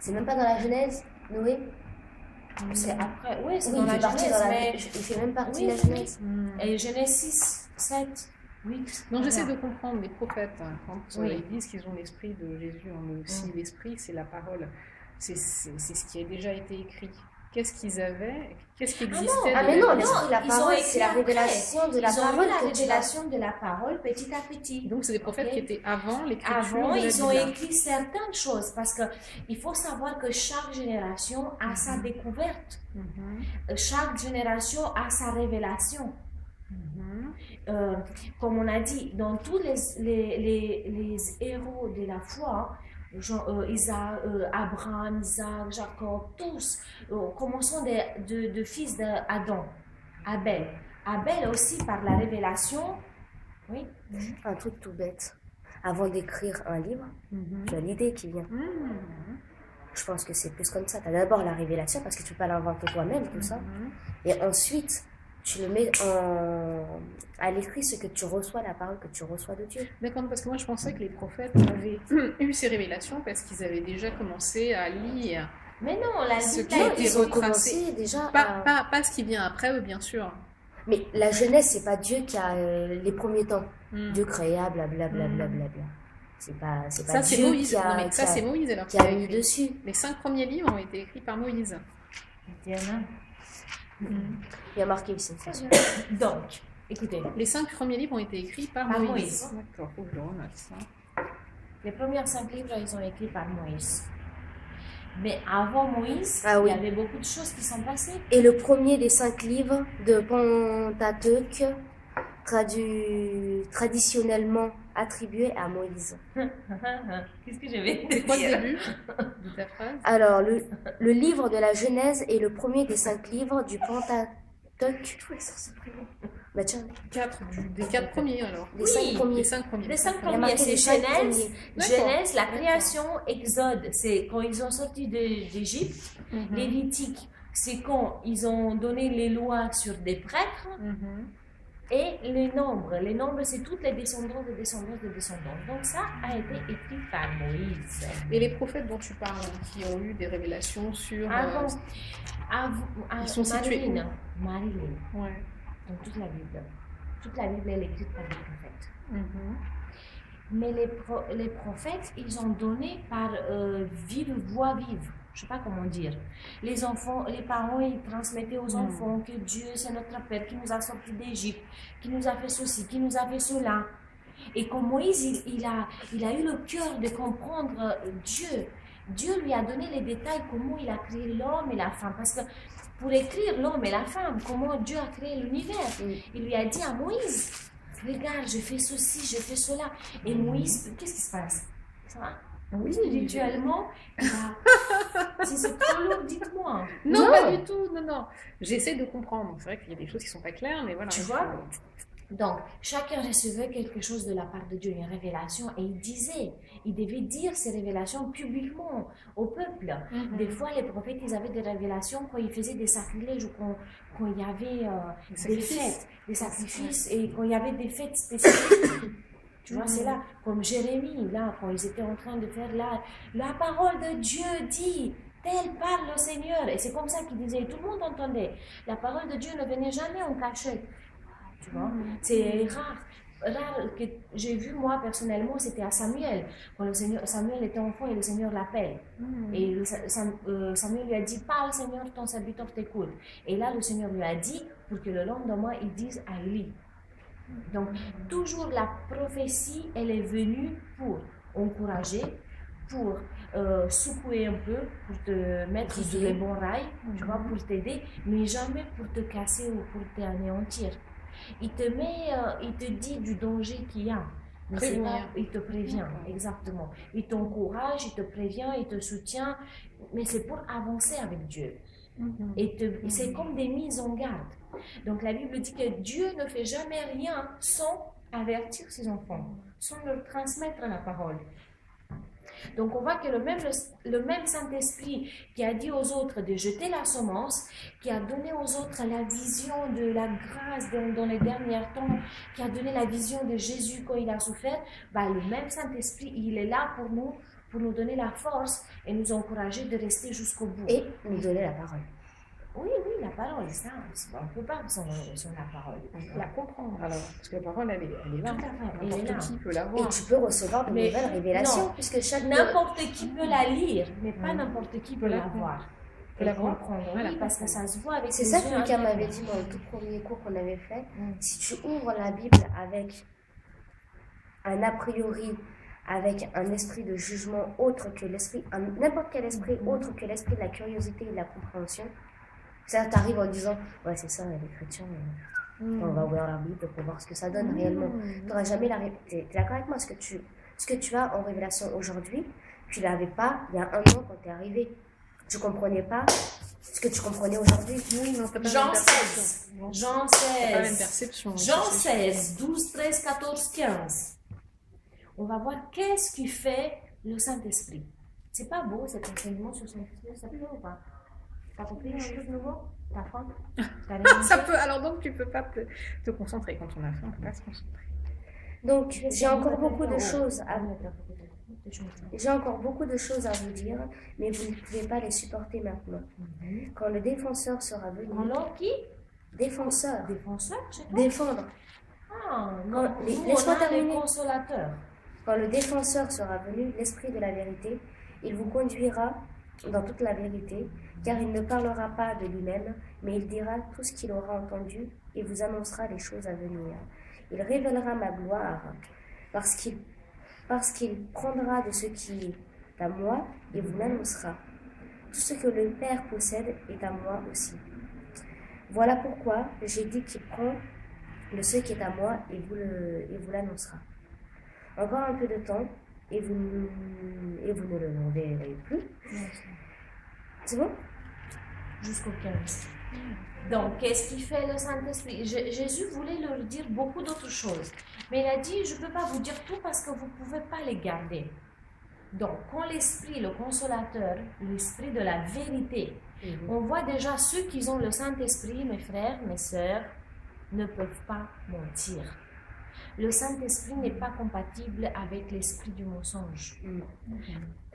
C'est même pas dans la Genèse, Noé? C'est après, oui, c'est dans la Genèse, mais il fait même partie de la Genèse. Et Genèse 6, 7, 8. Non, j'essaie de comprendre les prophètes, quand ils disent qu'ils ont l'esprit de Jésus en eux. Si l'esprit, c'est la parole, c'est ce qui a déjà été écrit. Qu'est-ce qu'ils avaient? Qu'est-ce qui existait? Mais non, l'esprit, la parole, c'est la révélation de la parole. La révélation de la parole petit à petit. Donc, c'est des prophètes qui étaient avant l'écriture. Avant, ils ont écrit certaines choses parce qu'il faut savoir que chaque génération a sa découverte. Chaque génération a sa révélation. Comme on a dit, dans tous les héros de la foi, Abraham, Isaac, Jacob, tous, commençons de fils d'Adam, Abel. Abel aussi, par la révélation, oui. Un truc tout bête. Avant d'écrire un livre, tu as l'idée qui vient. Je pense que c'est plus comme ça. Tu as d'abord la révélation parce que tu peux pas l'inventer toi-même, tout ça. Et ensuite, tu le mets à l'écrit ce que tu reçois, la parole que tu reçois de Dieu. D'accord, parce que moi je pensais que les prophètes avaient eu ces révélations parce qu'ils avaient déjà commencé à lire Mais non, la ce Bible qui a été Ils ont retracé. commencé déjà Pas ce qui vient après eux, bien sûr. Mais la Genèse, c'est pas Dieu qui a les premiers temps. Dieu créa, blablabla. C'est pas Ça, c'est Dieu Moïse. qui a, Non, mais ça, c'est Moïse alors qui a qu'il a mis écrit. dessus. Les 5 premiers livres ont été écrits par Moïse. Il y a marqué ici. Donc, écoutez, Les 5 premiers livres ont été écrits par Par Moïse. Moïse. D'accord, faut que je renote ça. les premiers 5 livres, ils ont été écrits par Moïse. Mais avant Moïse, Ah oui. il y avait beaucoup de choses qui sont passées. Et le premier des 5 livres de Pentateuque, traditionnellement attribué à Moïse. Qu'est-ce que je vais C'est quoi le début de ta phrase? Alors, le livre de la Genèse est le premier des 5 livres du Pentateuque. Bah tiens, 4 des 4 premiers alors. les Oui. 5 premiers. Les 5 premiers. Les 5 Il y a premiers, marqué c'est les 5 Genèse, premiers. D'accord. Genèse, la création, Exode, c'est quand ils ont sorti d'Égypte. Mhm. Lévitique, c'est quand ils ont donné les lois sur des prêtres. Mhm. Et les nombres, c'est toutes les descendants de descendants de descendants. Donc ça a été écrit par Moïse. Et les prophètes dont tu parles, qui ont eu des révélations sur... Avant, Ils sont situés où? Marilyn, Ouais. dans toute la Bible. Toute la Bible est écrite par les prophètes. Mhm. Mais les prophètes, ils ont donné par voix vive. Je ne sais pas comment dire. Les enfants, les parents, ils transmettaient aux enfants que Dieu, c'est notre Père qui nous a sortis d'Égypte, qui nous a fait ceci, qui nous a fait cela. Et comme Moïse, il a eu le cœur de comprendre Dieu. Dieu lui a donné les détails, comment il a créé l'homme et la femme. Parce que pour écrire l'homme et la femme, comment Dieu a créé l'univers, il lui a dit à Moïse, regarde, je fais ceci, je fais cela. Et Moïse, qu'est-ce qui se passe? Ça va? Oui, spirituellement, si c'est trop lourd, dites-moi. Non, pas du tout, non. J'essaie de comprendre. C'est vrai qu'il y a des choses qui sont pas claires, mais voilà. Tu vois? Donc, chacun recevait quelque chose de la part de Dieu, une révélation, et il devait dire ces révélations publiquement au peuple. Des fois, les prophètes, ils avaient des révélations quand ils faisaient des sacrilèges ou quand il y avait des fêtes, des sacrifices, et quand il y avait des fêtes spécifiques. Tu vois, c'est là, comme Jérémie, là, quand ils étaient en train de faire la parole de Dieu dit, tel parle le Seigneur. Et c'est comme ça qu'il disait, tout le monde entendait. La parole de Dieu ne venait jamais en cachette. Tu vois, c'est rare que j'ai vu moi personnellement, c'était à Samuel, quand Samuel était enfant et le Seigneur l'appelle. Et Samuel lui a dit, parle Seigneur, ton serviteur t'écoute. Et là, le Seigneur lui a dit, pour que le lendemain, il dise à Élie. Donc, toujours la prophétie, elle est venue pour encourager, pour secouer un peu, pour te mettre sur les bons rails, tu vois, pour t'aider, mais jamais pour te casser ou pour t'anéantir. Il te dit du danger qu'il y a. Mais c'est pas, il te prévient, exactement. Il t'encourage, il te prévient, il te soutient, mais c'est pour avancer avec Dieu. Et c'est comme des mises en garde. Donc la Bible dit que Dieu ne fait jamais rien sans avertir ses enfants, sans leur transmettre la parole. Donc on voit que le même Saint-Esprit qui a dit aux autres de jeter la semence, qui a donné aux autres la vision de la grâce dans les derniers temps, qui a donné la vision de Jésus quand il a souffert, le même Saint-Esprit, il est là pour nous donner la force et nous encourager de rester jusqu'au bout. Et nous donner la parole. Oui, la parole, ça, on ne peut pas sans la parole. On peut la comprendre alors, parce que la parole, elle est là. Tout à fait, elle est N'importe là. qui peut l'avoir. Et tu peux recevoir de nouvelles révélations, non, puisque chaque... N'importe qui peut la lire, mais pas n'importe qui peut la voir. Peut la comprendre, voilà, parce que ça se voit avec C'est les ça yeux que Lucas intérieurs. m'avait dit dans le tout premier cours qu'on avait fait. Si tu ouvres la Bible avec un a priori, avec un esprit de jugement autre que l'esprit, n'importe quel esprit autre que l'esprit de la curiosité et de la compréhension, ça t'arrive en disant, ouais c'est ça, les chrétiens, on va ouvrir la Bible pour voir ce que ça donne réellement. Tu n'auras jamais la réponse. Tu es d'accord avec moi, ce que tu as en révélation aujourd'hui, Tu l'avais pas il y a un an quand tu es arrivé. Tu comprenais pas ce que tu comprenais aujourd'hui. Oui, non, t'as pas Jean la même 16. perception. Jean T'as pas la même 16. perception. Jean 16, 12, 13, 14, 15. On va voir qu'est-ce qui fait le Saint-Esprit. C'est pas beau cet enseignement sur le Saint-Esprit, ça plaît ou pas? T'as compris un truc nouveau? T'as faim? T'as révisé? Ça peut, alors donc tu peux pas te concentrer. Quand on a faim, on peut pas se concentrer. Donc, j'ai encore beaucoup de Oh. choses à J'ai encore beaucoup de choses à vous dire, mais vous ne pouvez pas les supporter maintenant. Quand le défenseur sera venu, Alors qui? défenseur, Défenseur, c'est quoi? défendre. Ah, Quand- non. Nous, laisse-moi on a terminer. les consolateurs. Quand le défenseur sera venu, l'esprit de la vérité, il vous conduira dans toute la vérité, car il ne parlera pas de lui-même, mais il dira tout ce qu'il aura entendu et vous annoncera les choses à venir. Il révélera ma gloire, parce qu'il prendra de ce qui est à moi et vous l'annoncera. Tout ce que le Père possède est à moi aussi. Voilà pourquoi j'ai dit qu'il prend de ce qui est à moi et vous l'annoncera. Encore un peu de temps et vous ne le verrez plus. C'est bon? Jusqu'au 15. Donc, qu'est-ce qui fait le Saint-Esprit? Jésus voulait leur dire beaucoup d'autres choses. Mais il a dit, je ne peux pas vous dire tout parce que vous ne pouvez pas les garder. Donc, quand l'Esprit, le Consolateur, l'Esprit de la vérité, on voit déjà ceux qui ont le Saint-Esprit, mes frères, mes sœurs, ne peuvent pas mentir. Le Saint-Esprit n'est pas compatible avec l'esprit du mensonge.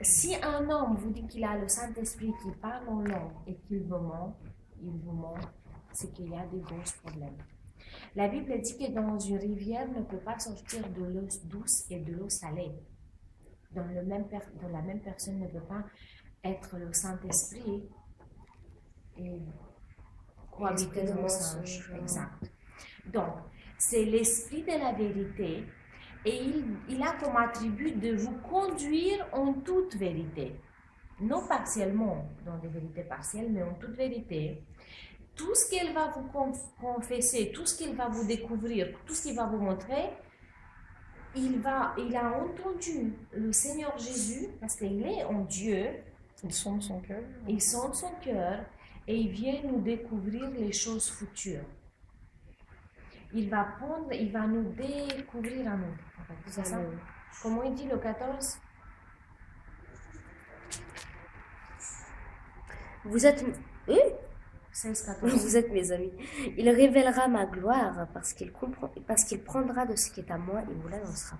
Si un homme vous dit qu'il a le Saint-Esprit qui parle en langue et qu'il vous ment, c'est qu'il y a des gros problèmes. La Bible dit que dans une rivière ne peut pas sortir de l'eau douce et de l'eau salée. Dans la même personne ne peut pas être le Saint-Esprit et cohabiter L'esprit de le mensonge. mensonge. Exact. Donc, c'est l'esprit de la vérité et il a comme attribut de vous conduire en toute vérité. Non partiellement, dans des vérités partielles, mais en toute vérité. Tout ce qu'il va vous confesser, tout ce qu'il va vous découvrir, tout ce qu'il va vous montrer, il a entendu le Seigneur Jésus, parce qu'il est en Dieu, Il sonde son cœur. il sonde son cœur et il vient nous découvrir les choses futures. Il va nous découvrir à nous. En fait, c'est ça? Comment il dit le 14? Vous êtes... Oui, 16, 14. vous êtes mes amis. Il révélera ma gloire parce qu'il prendra de ce qui est à moi et vous l'annoncera.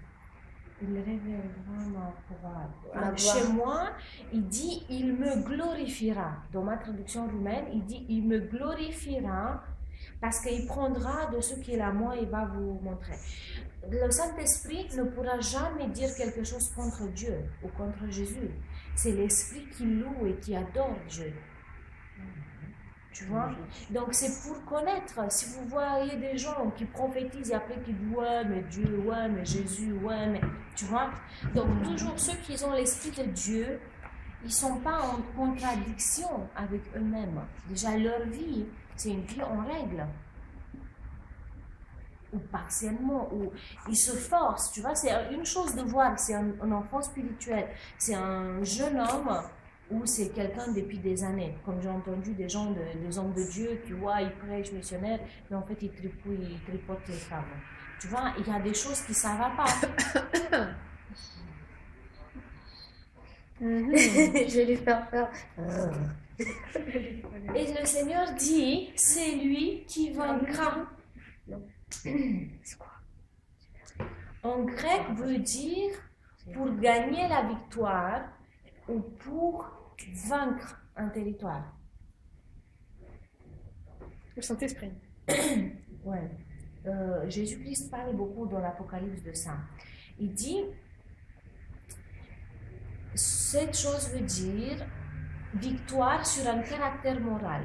Il révélera ma gloire. Ma gloire. Chez moi, il dit il me glorifiera. Dans ma traduction roumaine, il dit il me glorifiera parce qu'il prendra de ce qui est à moi et va vous montrer. Le Saint-Esprit ne pourra jamais dire quelque chose contre Dieu ou contre Jésus. C'est l'Esprit qui loue et qui adore Dieu. Tu vois? Donc c'est pour connaître. Si vous voyez des gens qui prophétisent et après qui disent ouais mais Dieu, ouais mais Jésus, ouais mais... Tu vois? Donc toujours ceux qui ont l'Esprit de Dieu, ils ne sont pas en contradiction avec eux-mêmes. Déjà leur vie, c'est une vie en règle. Ou partiellement, ou ils se forcent. Tu vois? C'est une chose de voir, c'est un enfant spirituel, c'est un jeune homme ou c'est quelqu'un depuis des années. Comme j'ai entendu des gens, des hommes de Dieu qui voient, ils prêchent missionnaires, mais en fait ils tripotent les femmes. Tu vois, il y a des choses qui ne va pas. Je vais lui faire peur. Et le Seigneur dit, c'est lui qui vaincra. C'est quoi? En grec veut dire pour gagner la victoire ou pour vaincre un territoire. Le Saint-Esprit. Ouais. Jésus-Christ parle beaucoup dans l'Apocalypse de ça. Il dit, cette chose veut dire victoire sur un caractère moral,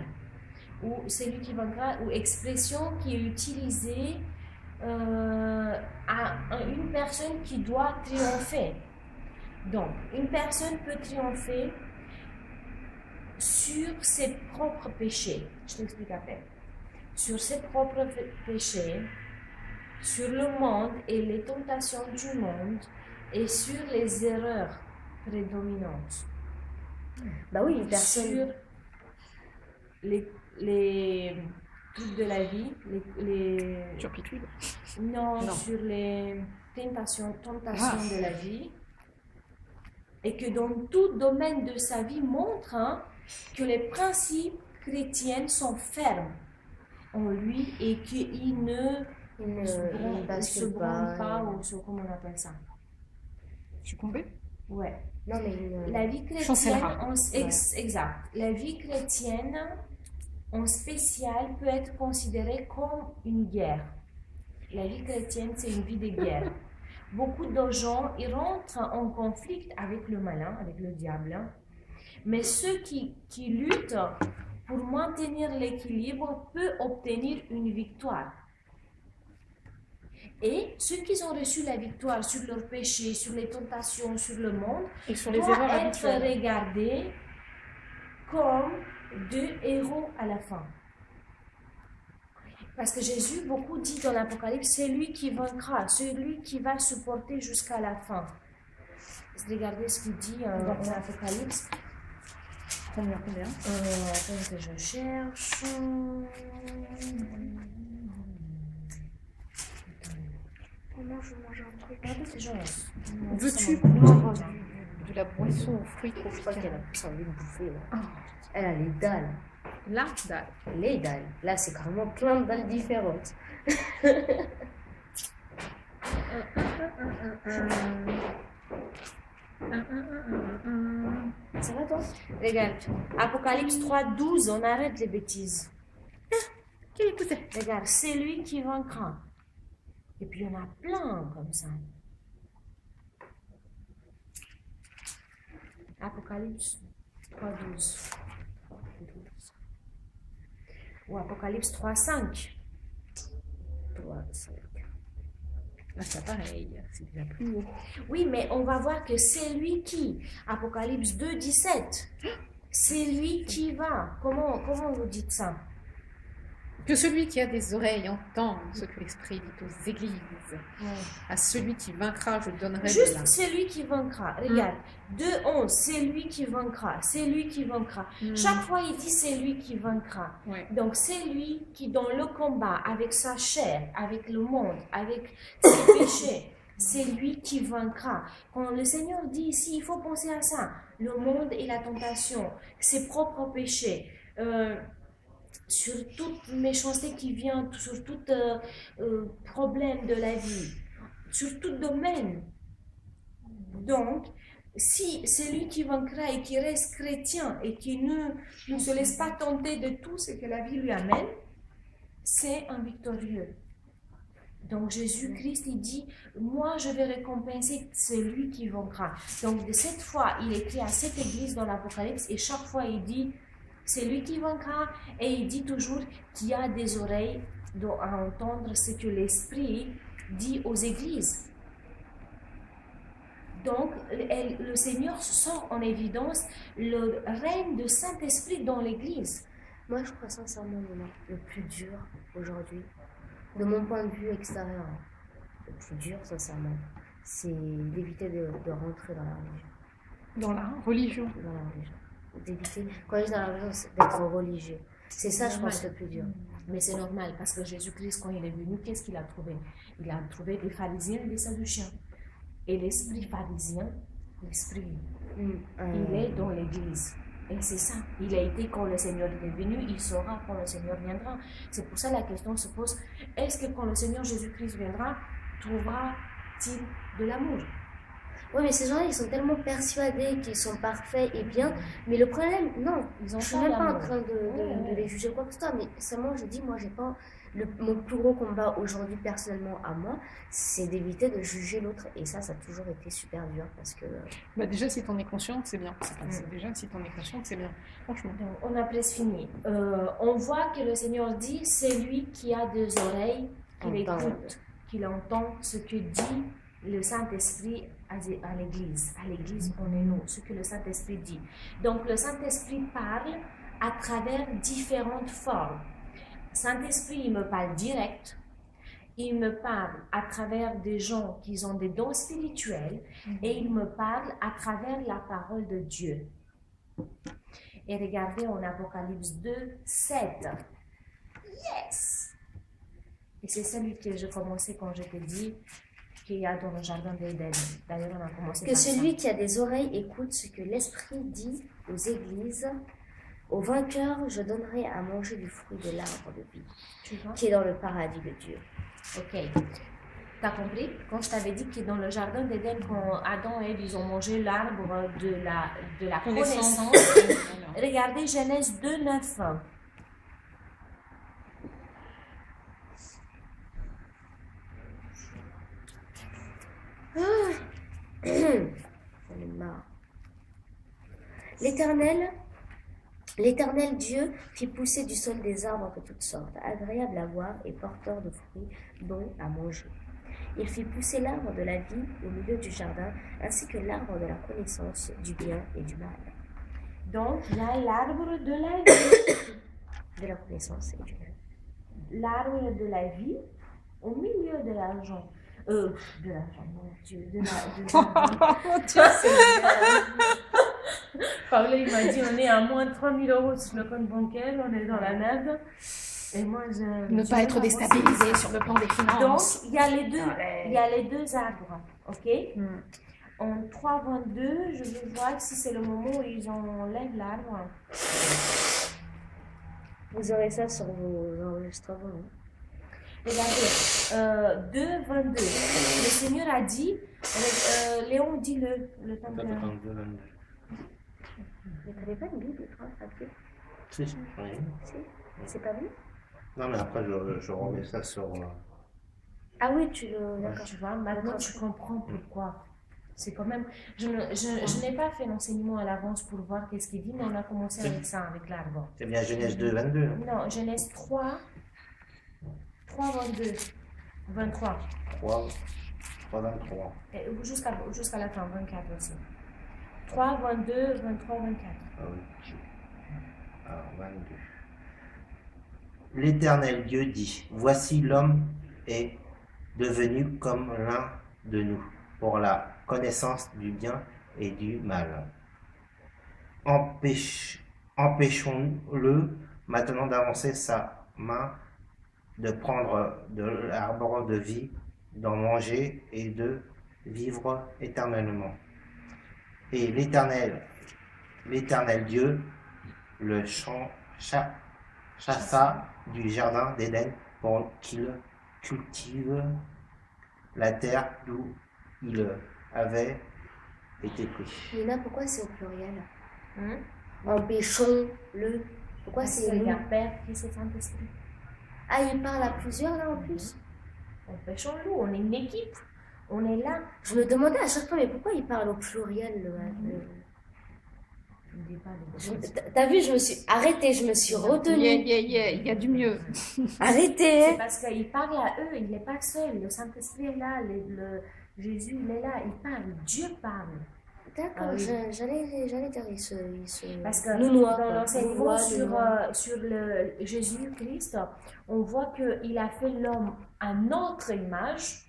ou celui qui vaincra, ou expression qui est utilisée à une personne qui doit triompher. Donc, une personne peut triompher sur ses propres péchés. Je t'explique après. Sur ses propres péchés, sur le monde et les tentations du monde, et sur les erreurs prédominante Bah oui, une personne. sur les trucs de la vie, Turpitude. non, Non. sur les tentations de la vie, et que dans tout domaine de sa vie montre que les principes chrétiens sont fermes en lui et qu'il ne Il ne se bascule branle pas, pas. ou comment on appelle ça. Succomber. Ouais. Non, mais il La vie chrétienne, Chancellera. exact. La vie chrétienne, en spécial, peut être considérée comme une guerre. La vie chrétienne, c'est une vie de guerre. Beaucoup de gens, ils rentrent en conflit avec le malin, avec le diable. Mais ceux qui luttent pour maintenir l'équilibre peuvent obtenir une victoire. Et ceux qui ont reçu la victoire sur leurs péchés, sur les tentations, sur le monde, Et sur les doivent erreurs être habituelles. regardés comme deux héros à la fin. Parce que Jésus, beaucoup dit dans l'Apocalypse, c'est lui qui vaincra, c'est lui qui va supporter jusqu'à la fin. Regardez ce qu'il dit dans l'Apocalypse. Combien? Attends que je cherche. Comment je mange un truc? Regardez ces gens. Veux-tu Ça m'a- boire de la boisson aux fruits Je crois qu'elle a tropicaux? plus envie de bouffer. Là. Ah. Elle a les dalles. La dalle. Les dalles. Là, c'est carrément plein de dalles différentes. Ça va toi? Regarde. Apocalypse 3, 12, on arrête les bêtises. Qui écoutait? Regarde, c'est lui qui vaincra. Et puis il y en a plein comme ça. Apocalypse 3, 12. Ou Apocalypse 3, 5. 3, 5. Ah, c'est pareil, c'est déjà plus haut. Oui, mais on va voir que c'est lui qui. Apocalypse 2, 17. C'est lui qui va. Comment vous dites ça? Que celui qui a des oreilles entende ce que l'Esprit dit aux églises. Ouais. À celui qui vaincra, je donnerai de Juste, la... c'est lui qui vaincra. Regarde, 2, 11, c'est lui qui vaincra. C'est lui qui vaincra. Chaque fois, il dit c'est lui qui vaincra. Ouais. Donc, c'est lui qui, dans le combat, avec sa chair, avec le monde, avec ses péchés, c'est lui qui vaincra. Quand le Seigneur dit ici, il faut penser à ça. Le monde et la tentation, ses propres péchés. Sur toute méchanceté qui vient, sur tout problème de la vie, sur tout domaine. Donc, si c'est lui qui vaincra et qui reste chrétien et qui ne se laisse pas tenter de tout ce que la vie lui amène, c'est un victorieux. Donc Jésus-Christ, il dit, moi je vais récompenser celui qui vaincra. Donc de cette fois, il écrit à cette église dans l'Apocalypse et chaque fois il dit, c'est lui qui vaincra, et il dit toujours qu'il y a des oreilles à entendre ce que l'Esprit dit aux églises. Donc, le Seigneur sort en évidence le règne de Saint-Esprit dans l'Église. Moi, je crois sincèrement, le plus dur aujourd'hui, de mon point de vue extérieur, le plus dur, sincèrement, c'est d'éviter de rentrer dans la religion. Dans la religion. Dans la religion. D'éviter, quand je dis dans la religion, c'est d'être religieux. C'est ça, je pense, le plus dur. Mais c'est normal, parce que Jésus-Christ, quand il est venu, qu'est-ce qu'il a trouvé? Il a trouvé des pharisiens et des sadduciens. Et l'esprit pharisien, l'esprit, il est dans l'Église. Et c'est ça. Il a été quand le Seigneur est venu, il saura quand le Seigneur viendra. C'est pour ça que la question se pose, est-ce que quand le Seigneur Jésus-Christ viendra, trouvera-t-il de l'amour? Oui, mais ces gens-là, ils sont tellement persuadés qu'ils sont parfaits et bien. Mais le problème, non, Ils ont je suis pas même pas en l'amour. train de les juger ou quoi que ce soit. Mais seulement, je dis, moi, j'ai pas. Mon plus gros combat aujourd'hui, personnellement, à moi, c'est d'éviter de juger l'autre. Et ça a toujours été super dur parce que. Bah déjà, si t'en es consciente, c'est bien. Déjà, si t'en es consciente, c'est bien. Franchement. Donc, on a presque fini. On voit que le Seigneur dit, c'est lui qui a des oreilles, qu'il Entend. écoute, qu'il entend ce que dit le Saint-Esprit à l'Église. À l'Église, on est nous, ce que le Saint-Esprit dit. Donc, le Saint-Esprit parle à travers différentes formes. Saint-Esprit, il me parle direct. il me parle à travers des gens qui ont des dons spirituels et il me parle à travers la parole de Dieu. Et regardez en Apocalypse 2, 7. Yes! Et c'est celui que j'ai commencé quand je t'ai dit qu'il y a dans le jardin d'Éden. D'ailleurs, on a commencé Que par ça. celui qui a des oreilles écoute ce que l'Esprit dit aux églises. Au vainqueur, je donnerai à manger du fruit de l'arbre de vie, Tu vois? qui est dans le paradis de Dieu. Ok. T'as compris? Quand je t'avais dit que dans le jardin d'Éden, quand Adam et Ève, ils ont mangé l'arbre de la connaissance. Regardez Genèse 2, 9. J'en ai marre. L'Éternel Dieu fit pousser du sol des arbres de toutes sortes, agréables à voir et porteurs de fruits, bons à manger. Il fit pousser l'arbre de la vie au milieu du jardin, ainsi que l'arbre de la connaissance du bien et du mal. Donc, il y a l'arbre de la vie. De la connaissance et du bien. L'arbre de la vie au milieu de l'argent. De l'argent, mon Dieu. Paolo, il m'a dit on est à moins de 3 000 euros sur le compte bancaire, on est dans la merde. Et moi, je. Ne pas être déstabilisé sur le plan des Donc, finances. il y a les deux arbres, ok? En 3,22, je vais voir si c'est le moment où ils enlèvent l'arbre. Vous aurez ça sur vos enregistrements. Hein. Regardez, 2,22. Le Seigneur a dit, Léon, dis-le, le temps de... Mais t'avais pas une Bible, toi, papier? Si, j'en ai une. Si. C'est pas vrai? Non, mais après, je remets ça sur. Ah oui, tu le. D'accord. Tu vois, maintenant tu comprends pourquoi. C'est quand même... Je n'ai pas fait l'enseignement à l'avance pour voir qu'est-ce qu'il dit, mais on a commencé avec ça, avec l'arbre. C'est bien Genèse 2, 22. Non, Genèse 3, 22, 23. 3, 23. Et jusqu'à la fin, 24 aussi. 3, 22, 23, 24. Ah oui. Alors, 22. L'Éternel Dieu dit, voici l'homme est devenu comme l'un de nous, pour la connaissance du bien et du mal. Empêchons-le maintenant d'avancer sa main, de prendre de l'arbre de vie, d'en manger et de vivre éternellement. Et l'Éternel Dieu le chassa du jardin d'Éden pour qu'il cultive la terre d'où il avait été pris. Nina, pourquoi c'est au pluriel? Hein? Empêchons-le. Pourquoi Parce c'est qu'il y a nous? Père, Fils et Saint-Esprit. Ah, il parle à plusieurs là en plus? Empêchons-le, on est une équipe. On est là. Je me demandais à chaque fois, mais pourquoi il parle au pluriel Je ne dis pas les choses. T'as vu, je me suis arrêtée, je me suis retenue. Il y a du mieux. Arrêtez! C'est parce qu'il parle à eux, il n'est pas seul. Le Saint-Esprit est là, Jésus il est là, il parle, Dieu parle. D'accord, Ah oui. j'allais dire, il se Parce que nounoie, dans quoi. l'enseignement Nounoie. sur le Jésus-Christ, on voit qu'il a fait l'homme à notre image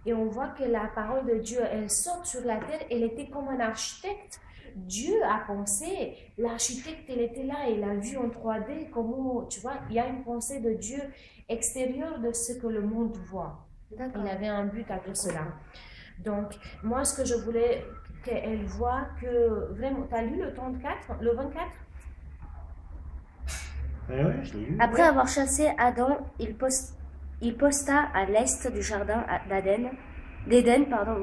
et on voit que la parole de Dieu, elle sort sur la terre, elle était comme un architecte. Dieu a pensé, l'architecte, il était là, il a vu en 3D comment, tu vois, il y a une pensée de Dieu extérieure de ce que le monde voit. D'accord. Il avait un but à tout cela. Donc, moi, ce que je voulais qu'elle voit, que vraiment, tu as lu le 34, le 24? Oui, je l'ai lu. Après avoir chassé Adam, il posta à l'est du jardin d'Éden,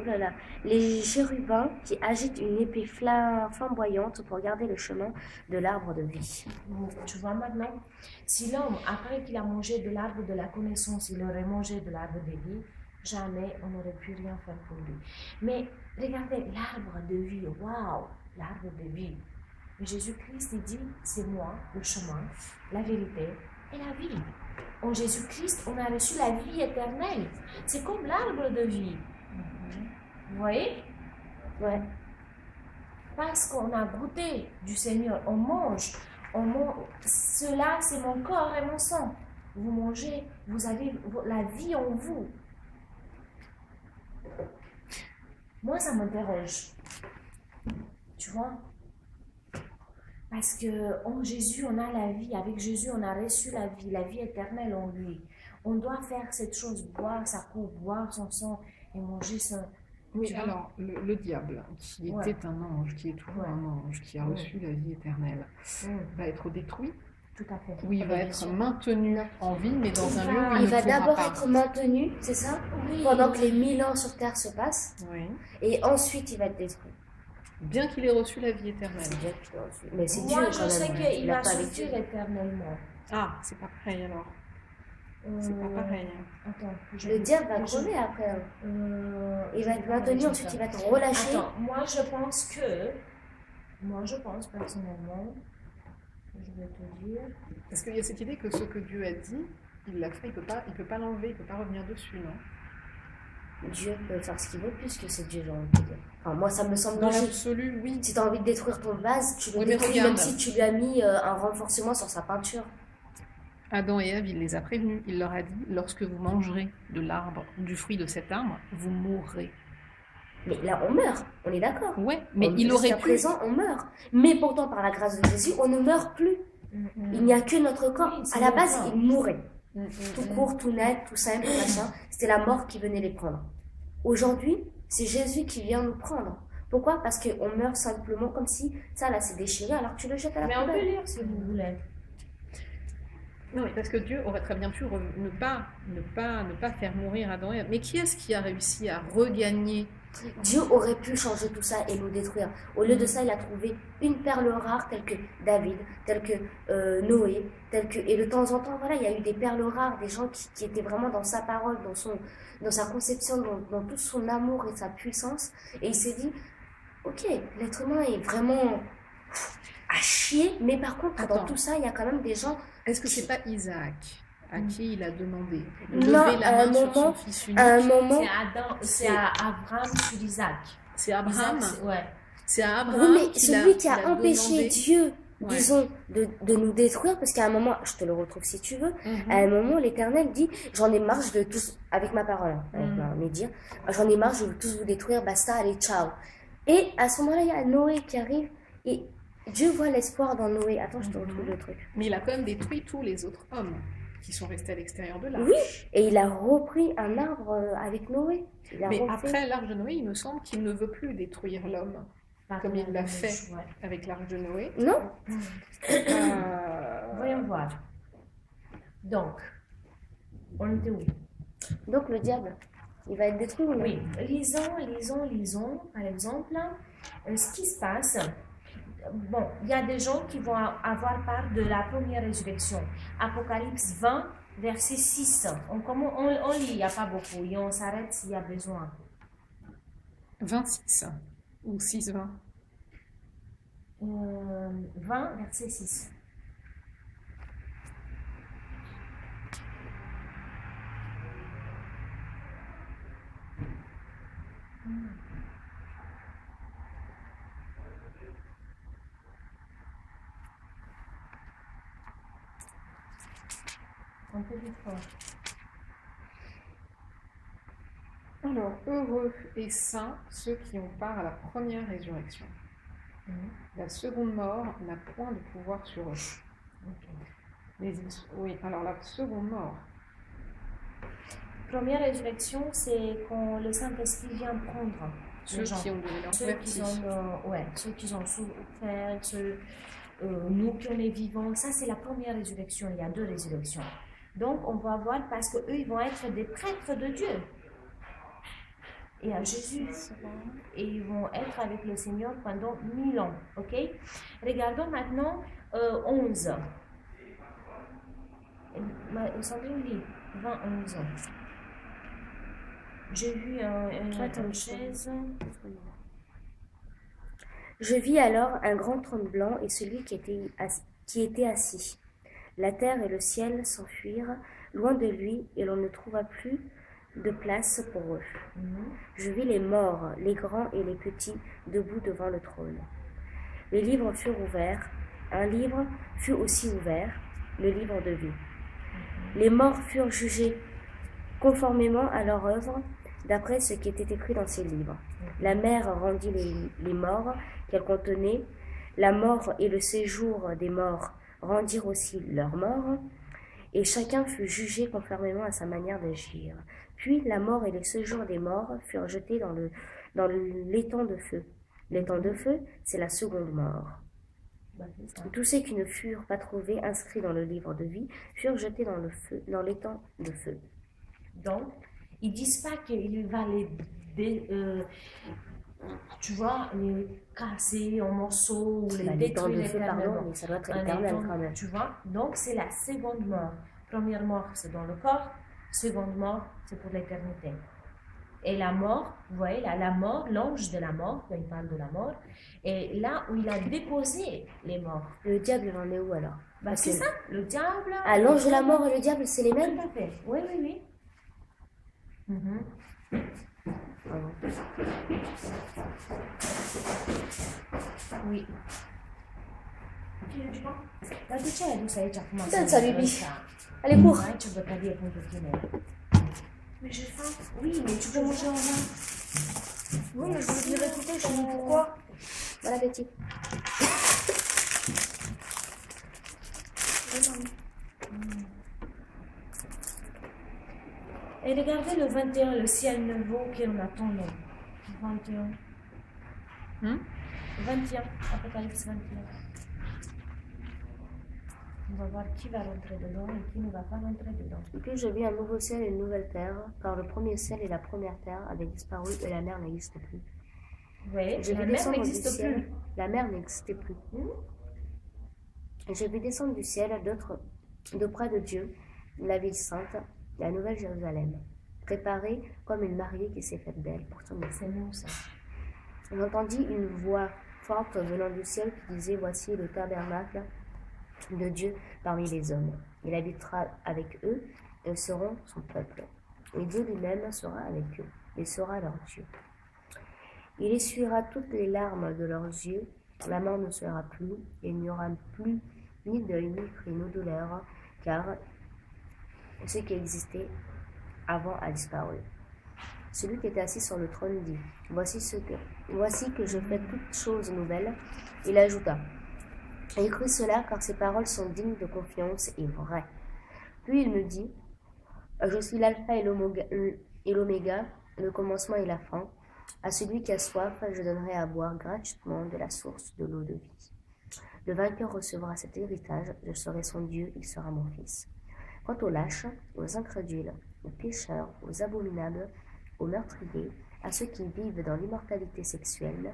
oulala, les chérubins qui agitent une épée flamboyante pour garder le chemin de l'arbre de vie. Tu vois maintenant, si l'homme, après qu'il a mangé de l'arbre de la connaissance, il aurait mangé de l'arbre de vie, jamais on n'aurait pu rien faire pour lui. Mais regardez, l'arbre de vie, waouh, l'arbre de vie. Jésus-Christ, il dit, c'est moi, le chemin, la vérité et la vie. En Jésus-Christ, on a reçu la vie éternelle. C'est comme l'arbre de vie. Vous voyez? Ouais. Parce qu'on a goûté du Seigneur, on mange. Cela, c'est mon corps et mon sang. vous mangez, vous avez la vie en vous. Moi, ça me dérange. Tu vois? Parce que en Jésus, on a la vie. Avec Jésus, on a reçu la vie éternelle en lui. On doit faire cette chose, boire sa coupe, boire son sang et manger ça. Oui, Tu vois? alors le diable, qui Ouais. était un ange, qui est toujours un ange, qui a reçu la vie éternelle, va être détruit, Tout à fait. ou il va être maintenu en vie, mais dans un lieu où il Il ne va pourra d'abord pas. être maintenu, c'est ça? Oui. Pendant que les 1000 ans sur Terre se passent. Oui. Et ensuite, il va être détruit. Bien qu'il ait reçu la vie éternelle. Mais c'est Dieu Moi, quand je même. sais qu'il a va pas avec souffrir Dieu. éternellement. Ah, c'est pas pareil alors. C'est pas pareil. Attends, Le diable va crever après. Hein. Il va être maintenu, ensuite il va être relâché. Attends, moi je pense personnellement, je vais te dire. Parce qu'il y a cette idée que ce que Dieu a dit, il l'a fait, il peut pas l'enlever, il peut pas revenir dessus, non? Dieu peut faire ce qu'il veut puisque c'est Dieu, j'ai envie de dire. Enfin, moi, ça me semble Dans logique. l'absolu, oui. Si tu as envie de détruire ton vase, tu le Oui, mais détruis regarde. même si tu lui as mis un renforcement sur sa peinture. Adam et Ève, il les a prévenus. Il leur a dit, lorsque vous mangerez de l'arbre, du fruit de cet arbre, vous mourrez. Mais là, on meurt, on est d'accord. Ouais, mais il aurait Jusqu'à pu. présent, on meurt. Mais pourtant, par la grâce de Jésus, on ne meurt plus. Il n'y a que notre corps. Oui, À c'est la le base, corps. ils mouraient. Tout court, tout net, tout simple, tout machin. C'était la mort qui venait les prendre. Aujourd'hui, c'est Jésus qui vient nous prendre. Pourquoi? Parce qu'on meurt simplement comme si ça là c'est déchiré alors que tu le jettes à la Mais on peut poubelle. lire si vous voulez. Non, mais parce que Dieu aurait très bien pu ne pas faire mourir Adam et Ève. Mais qui est-ce qui a réussi à regagner? Dieu aurait pu changer tout ça et nous détruire. Au lieu de ça, il a trouvé une perle rare telle que David, telle que Noé, et de temps en temps, voilà, il y a eu des perles rares, des gens qui étaient vraiment dans sa parole, dans sa conception, dans tout son amour et sa puissance. Et il s'est dit, ok, l'être humain est vraiment à chier, mais par contre, dans Attends. tout ça, il y a quand même des gens. Est-ce que c'est pas Isaac à qui il a demandé de Non, lever la à un main sur moment- son fils unique? À un moment, C'est à Abraham sur Isaac. C'est Abraham. Isaac, ouais. C'est à oui, Abraham mais qu'il celui qui qu'il a empêché demandé. Dieu, Ouais. disons, de nous détruire, parce qu'à un moment, je te le retrouve si tu veux, Mhm. à un moment, l'Éternel dit, j'en ai marre, je veux tous, avec ma parole, hein, avec mes dires, j'en ai marre, je veux tous vous détruire, basta, allez, ciao. Et à ce moment-là, il y a Noé qui arrive, et Dieu voit l'espoir dans Noé. Attends, je te retrouve le truc. Mais il a quand même détruit tous les autres hommes qui sont restés à l'extérieur de l'arche. Oui, et il a repris un arbre avec Noé. Il a Mais refait. après l'arche de Noé, il me semble qu'il ne veut plus détruire l'homme comme il l'a fait Ouais. avec l'arche de Noé. Non? Voyons voir. Donc, on était où? Donc le diable, il va être détruit ou non? Oui, lisons, par exemple, ce qui se passe. Bon, il y a des gens qui vont avoir part de la première résurrection. Apocalypse 20, verset 6. On lit, il n'y a pas beaucoup, et on s'arrête s'il y a besoin. 26 ou 6-20. 20, verset 6. Un peu plus fort. Alors, heureux et saints ceux qui ont part à la première résurrection. La seconde mort n'a point de pouvoir sur eux. Mais oui, alors la seconde mort. Première résurrection, c'est quand le Saint-Esprit vient prendre Ceux les gens. qui ont donné leur Ceux qui vertige. ceux qui ont souffert, nous qui on est vivants, ça c'est la première résurrection. Il y a deux résurrections. Donc on va voir parce que eux ils vont être des prêtres de Dieu et à Jésus et ils vont être avec le Seigneur pendant 1000 ans. Ok? Regardons maintenant 11. Sandrine lit 20, 11. J'ai vu une chaise. Je vis alors un grand trône blanc et celui qui était assis. La terre et le ciel s'enfuirent loin de lui et l'on ne trouva plus de place pour eux. Je vis les morts, les grands et les petits, debout devant le trône. Les livres furent ouverts. Un livre fut aussi ouvert, le livre de vie. Les morts furent jugés conformément à leur œuvre, d'après ce qui était écrit dans ces livres. La mer rendit les morts qu'elle contenait. La mort et le séjour des morts rendirent aussi leurs morts, et chacun fut jugé conformément à sa manière d'agir. Puis la mort et le séjour des morts furent jetés dans l'étang de feu. L'étang de feu, c'est la seconde mort. Tous ceux qui ne furent pas trouvés inscrits dans le livre de vie furent jetés dans l'étang de feu. Donc, ils disent pas qu'il va tu vois, les casser en morceaux ou les L'étang détruire de feu, pardon, éternellement. mais ça doit être Un éternel étang, quand même. tu vois, donc c'est la seconde mort. Première mort, c'est dans le corps. Seconde mort, c'est pour l'éternité. Et la mort, vous voyez là, la mort, l'ange de la mort, quand il parle de la mort, et là où il a déposé les morts. Le diable, il en est où alors? Bah, c'est ça, le diable. Ah, l'ange de la mort et le diable, c'est les Tout mêmes? à fait. Oui, oui, oui. Oui. Ma tu c'è, tu sei già fumato. Senza Bibi. Allez, cours. Ouais, tu peux pas dire qu'on peut finir. Mais j'ai faim. Oui, mais tu peux manger en main. Oui, mais je veux dire, écoutez, je dis pourquoi. Bon appétit. Et regardez le 21, le ciel nouveau qu'on attend. Là. 21. 21, Apocalypse 21. On va voir qui va rentrer dedans et qui ne va pas rentrer dedans. Et puis je vis un nouveau ciel et une nouvelle terre, car le premier ciel et la première terre avaient disparu et la mer n'existe plus. Oui, Je la vis mer descendre du n'existe ciel. plus. La mer n'existait plus. Et je vis descendre du ciel de près de Dieu, la ville sainte, la nouvelle Jérusalem, préparée comme une mariée qui s'est faite belle pour son époux. C'est nous ça. J'entendis une voix forte venant du ciel qui disait: Voici le tabernacle de Dieu parmi les hommes. Il habitera avec eux et ils seront son peuple. Et Dieu lui-même sera avec eux et sera leur Dieu. Il essuiera toutes les larmes de leurs yeux. La mort ne sera plus et il n'y aura plus ni deuil, ni cri, ni douleur, car ce qui existait avant a disparu. Celui qui était assis sur le trône dit: Voici que je fais toutes choses nouvelles. Il ajouta: Écris cela, car ces paroles sont dignes de confiance et vraies. Puis il me dit: Je suis l'alpha et l'oméga, le commencement et la fin. À celui qui a soif, je donnerai à boire gratuitement de la source de l'eau de vie. Le vainqueur recevra cet héritage, je serai son Dieu, il sera mon fils. Quant aux lâches, aux incrédules, aux pécheurs, aux abominables, aux meurtriers, à ceux qui vivent dans l'immortalité sexuelle,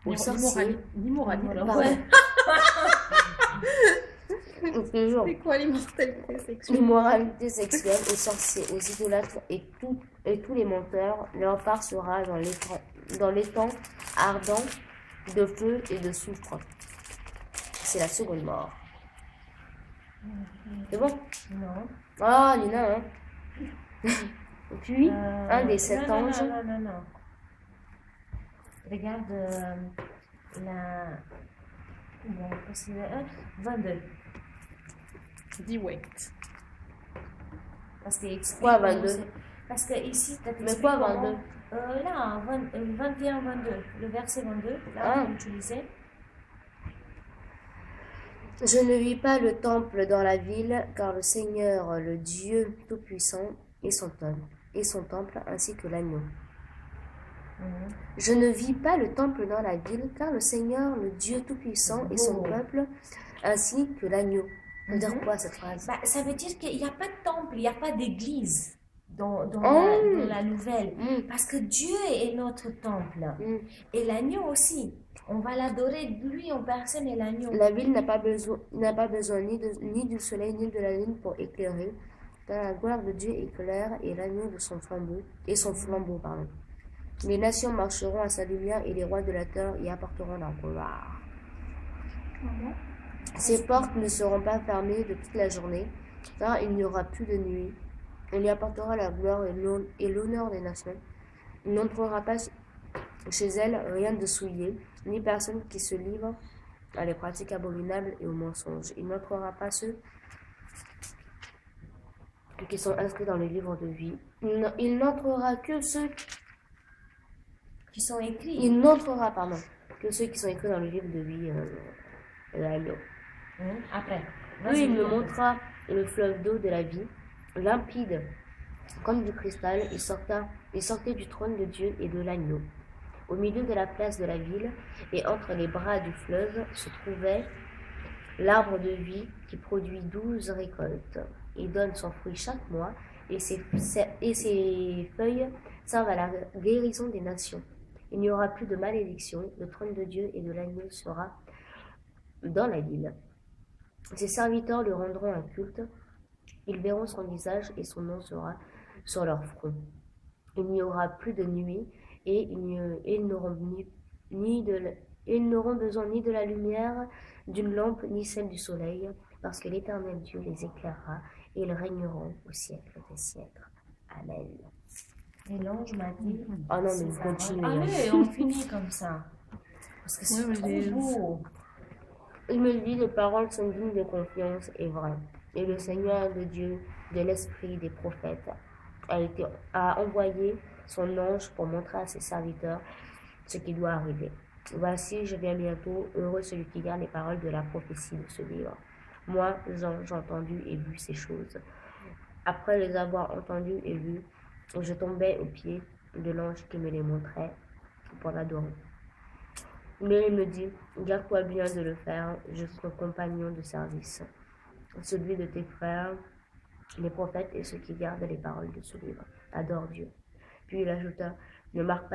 aux sorciers, L'immoralité. pardon. Toujours. C'est quoi l'immortalité sexuelle? L'immoralité sexuelle, aux sorciers, aux idolâtres et tous les menteurs, leur part sera dans l'étang ardent de feu et de soufre. C'est la seconde mort. C'est bon? Non. Ah, Lina, hein. Et puis, un des sept anges. Non. Regarde la. Bon, parce que 22. Dis wait. Parce qu'il explique. Quoi, comment 22? c'est- Parce que ici, tu Mais quoi, 22? Là, 21, 22. Le verset 22, là, Ah. comme tu disais. Je ne vis pas le temple dans la ville, car le Seigneur, le Dieu Tout-Puissant, est son temple, ainsi que l'agneau. Je ne vis pas le temple dans la ville, car le Seigneur, le Dieu Tout-Puissant, est son peuple, ainsi que l'agneau. Ça veut dire quoi cette phrase? Bah, ça veut dire qu'il n'y a pas de temple, il n'y a pas d'église dans la nouvelle. Parce que Dieu est notre temple. Et l'agneau aussi. On va l'adorer, lui en personne et l'agneau. La ville n'a pas besoin ni du soleil ni de la lune pour éclairer, car la gloire de Dieu éclaire et l'agneau de son flambeau. Pardon. Les nations marcheront à sa lumière et les rois de la terre y apporteront leur gloire. Ses portes ne seront pas fermées de toute la journée, car il n'y aura plus de nuit. On y apportera la gloire et l'honneur des nations. Il n'entrera pas chez elle rien de souillé, ni personne qui se livre à les pratiques abominables et aux mensonges. Il n'entrera pas ceux qui sont inscrits dans le livre de vie. Il n'entrera que ceux Qui sont écrits. Il n'entrera, pardon, que ceux qui sont écrits dans le livre de vie de l'agneau. Après. Puis il me montra le fleuve d'eau de la vie, limpide comme du cristal. Il sortait du trône de Dieu et de l'agneau. Au milieu de la place de la ville et entre les bras du fleuve se trouvait l'arbre de vie qui produit 12 récoltes. Il donne son fruit chaque mois et ses feuilles servent à la guérison des nations. Il n'y aura plus de malédiction, le trône de Dieu et de l'agneau sera dans la ville. Ses serviteurs lui rendront un culte, ils verront son visage et son nom sera sur leur front. Il n'y aura plus de nuit et ils n'auront besoin ni de la lumière d'une lampe ni celle du soleil, parce que l'Éternel Dieu les éclairera et ils régneront au siècle des siècles. Amen. Et l'ange m'a dit. Oh non, ces mais paroles. continue. Allez, on finit comme ça. Parce que c'est Ouais, trop beau. Il me dit, les paroles sont dignes de confiance et vraies. Et le Seigneur, le Dieu de l'esprit des prophètes, a envoyé son ange pour montrer à ses serviteurs ce qui doit arriver. Voici, je viens bientôt, heureux celui qui garde les paroles de la prophétie de ce livre. Moi, Jean, j'ai entendu et vu ces choses. Après les avoir entendues et vues, je tombais aux pieds de l'ange qui me les montrait pour l'adorer. Mais il me dit, garde-toi bien de le faire, je suis ton compagnon de service, celui de tes frères, les prophètes et ceux qui gardent les paroles de ce livre. Adore Dieu. Puis il ajouta, ne marque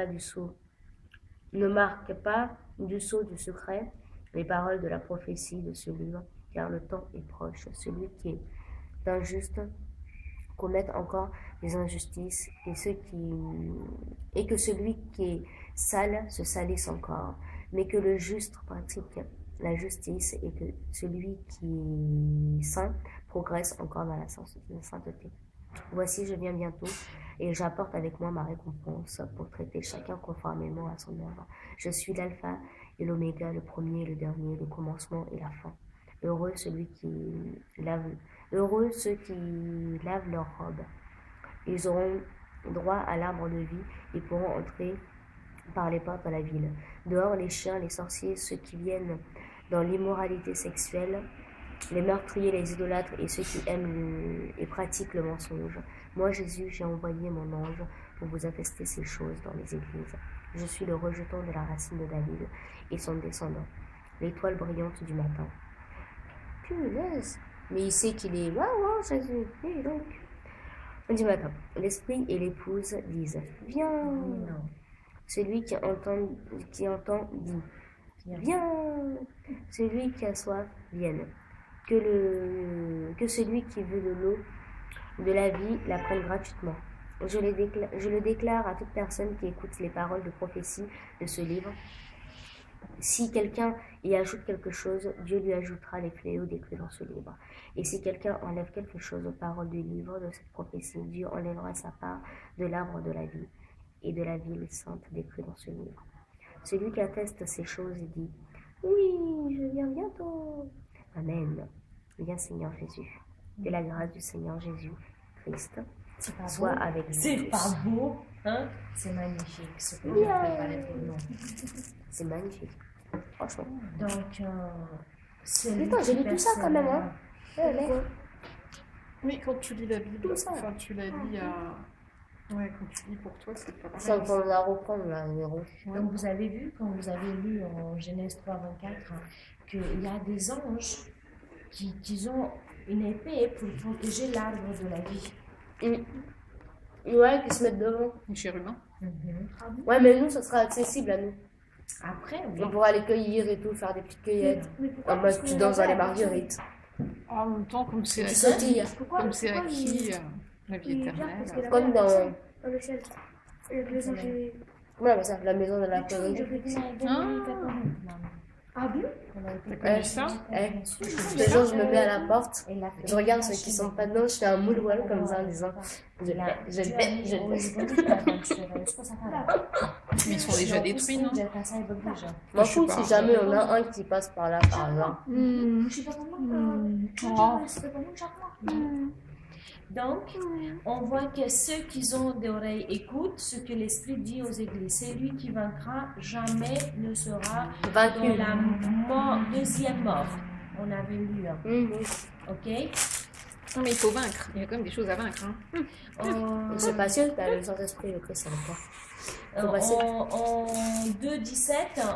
pas du sceau du secret les paroles de la prophétie de ce livre, car le temps est proche. Celui qui est injuste commette encore des injustices et que celui qui est sale se salisse encore, mais que le juste pratique la justice et que celui qui est saint progresse encore dans la sainteté. Voici, je viens bientôt et j'apporte avec moi ma récompense pour traiter chacun conformément à son œuvre. Je suis l'alpha et l'oméga, le premier et le dernier, le commencement et la fin. Heureux ceux qui lavent leurs robes. Ils auront droit à l'arbre de vie et pourront entrer par les portes de la ville. Dehors, les chiens, les sorciers, ceux qui viennent dans l'immoralité sexuelle, les meurtriers, les idolâtres et ceux qui aiment et pratiquent le mensonge. Moi, Jésus, j'ai envoyé mon ange pour vous attester ces choses dans les églises. Je suis le rejeton de la racine de David et son descendant, l'étoile brillante du matin. Punaise! Mais il sait qu'il est waouh, Jésus. Et donc, du matin, l'esprit et l'épouse disent, viens. Non. Celui qui entend dit, viens. Celui qui a soif, vienne. Que celui qui veut de l'eau de la vie la prenne gratuitement. Je le déclare à toute personne qui écoute les paroles de prophétie de ce livre. Si quelqu'un y ajoute quelque chose, Dieu lui ajoutera les fléaux décrits dans ce livre. Et si quelqu'un enlève quelque chose aux paroles du livre de cette prophétie, Dieu enlèvera sa part de l'arbre de la vie et de la ville sainte décrite dans ce livre. Celui qui atteste ces choses dit, oui, je viens bientôt. Amen. Viens Seigneur Jésus. Que la grâce du Seigneur Jésus Christ soit beau. avec nous C'est tous. pas beau, hein? C'est magnifique ce que Dieu a préparé pour nous. C'est magnifique. Franchement. Donc, c'est Putain, j'ai lu tout ça quand même, hein. Oui, quand tu lis la Bible, Tout ça. enfin tu la lis à... Ouais, quand tu lis pour toi, c'est pas Ça, pareil. on la reprendre là, numéro. Donc vous avez vu, quand vous avez lu en Genèse 3, 24, qu'il y a des anges qui ont une épée pour protéger l'arbre de la vie. Ouais, qui se mettent devant. Les chérubins. Ouais, mais nous, ça sera accessible à nous. Après, oui. On pourra les cueillir et tout, faire des petites cueillettes. En mode, tu danses dans les marguerites. En même temps, comme c'est Tu sautilles. comme c'est acquis, la vie éternelle. Comme dans. Dans le ciel. Et les anges, Ouais, mais ça, la maison de la prairie. Ah bon? T'as ça Tous les jours, je me mets à la porte, je regarde ceux qui sont pas dedans, je fais un moule voile comme ça en disant je le fais. Mais ils sont déjà détruits, non? M'en fous si jamais on a un qui passe par là, par exemple. Donc, on voit que ceux qui ont des oreilles écoutent ce que l'Esprit dit aux églises. Celui qui vaincra jamais ne sera Vaincu. dans la deuxième mort. On avait lu. Hein. Ok? Non, mais il faut vaincre. Il y a quand même des choses à vaincre. Hein. C'est pas sûr, t'as le Saint-Esprit, ok, ça va pas. En 2.17,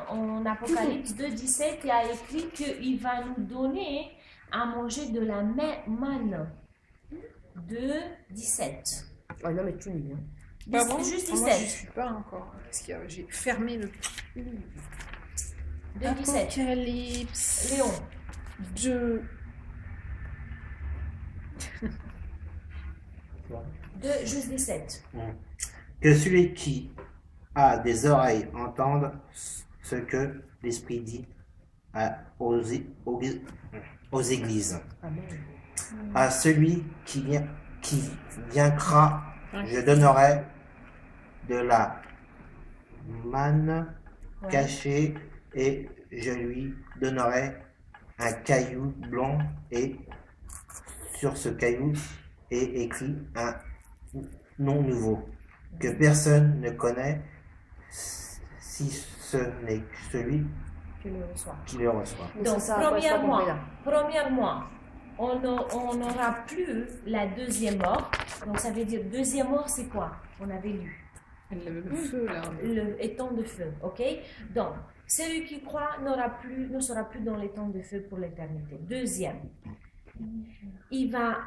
en Apocalypse 2.17, il y a écrit qu'il va nous donner à manger de la manne. 2.17. Oh non, mais tu lis. Hein. Bah bon, Juste moi, 17. je suis pas encore. Parce que j'ai fermé le livre. 2.17. Apocalypse Léon. 2. 2, juste 17. Que celui qui a des oreilles entende ce que l'Esprit dit aux églises. Amen. À celui qui vaincra, je donnerai de la manne cachée et je lui donnerai un caillou blanc et sur ce caillou est écrit un nom nouveau que personne ne connaît si ce n'est celui Tu le reçois. qui le reçoit. Mais Donc, ça, après, ça, compris, là. premièrement, on n'aura plus la deuxième mort. Donc, ça veut dire, deuxième mort, c'est quoi? On avait lu. Le feu, là. Le étang de feu, ok? Donc, celui qui croit ne sera plus dans l'étang de feu pour l'éternité. Deuxième, il va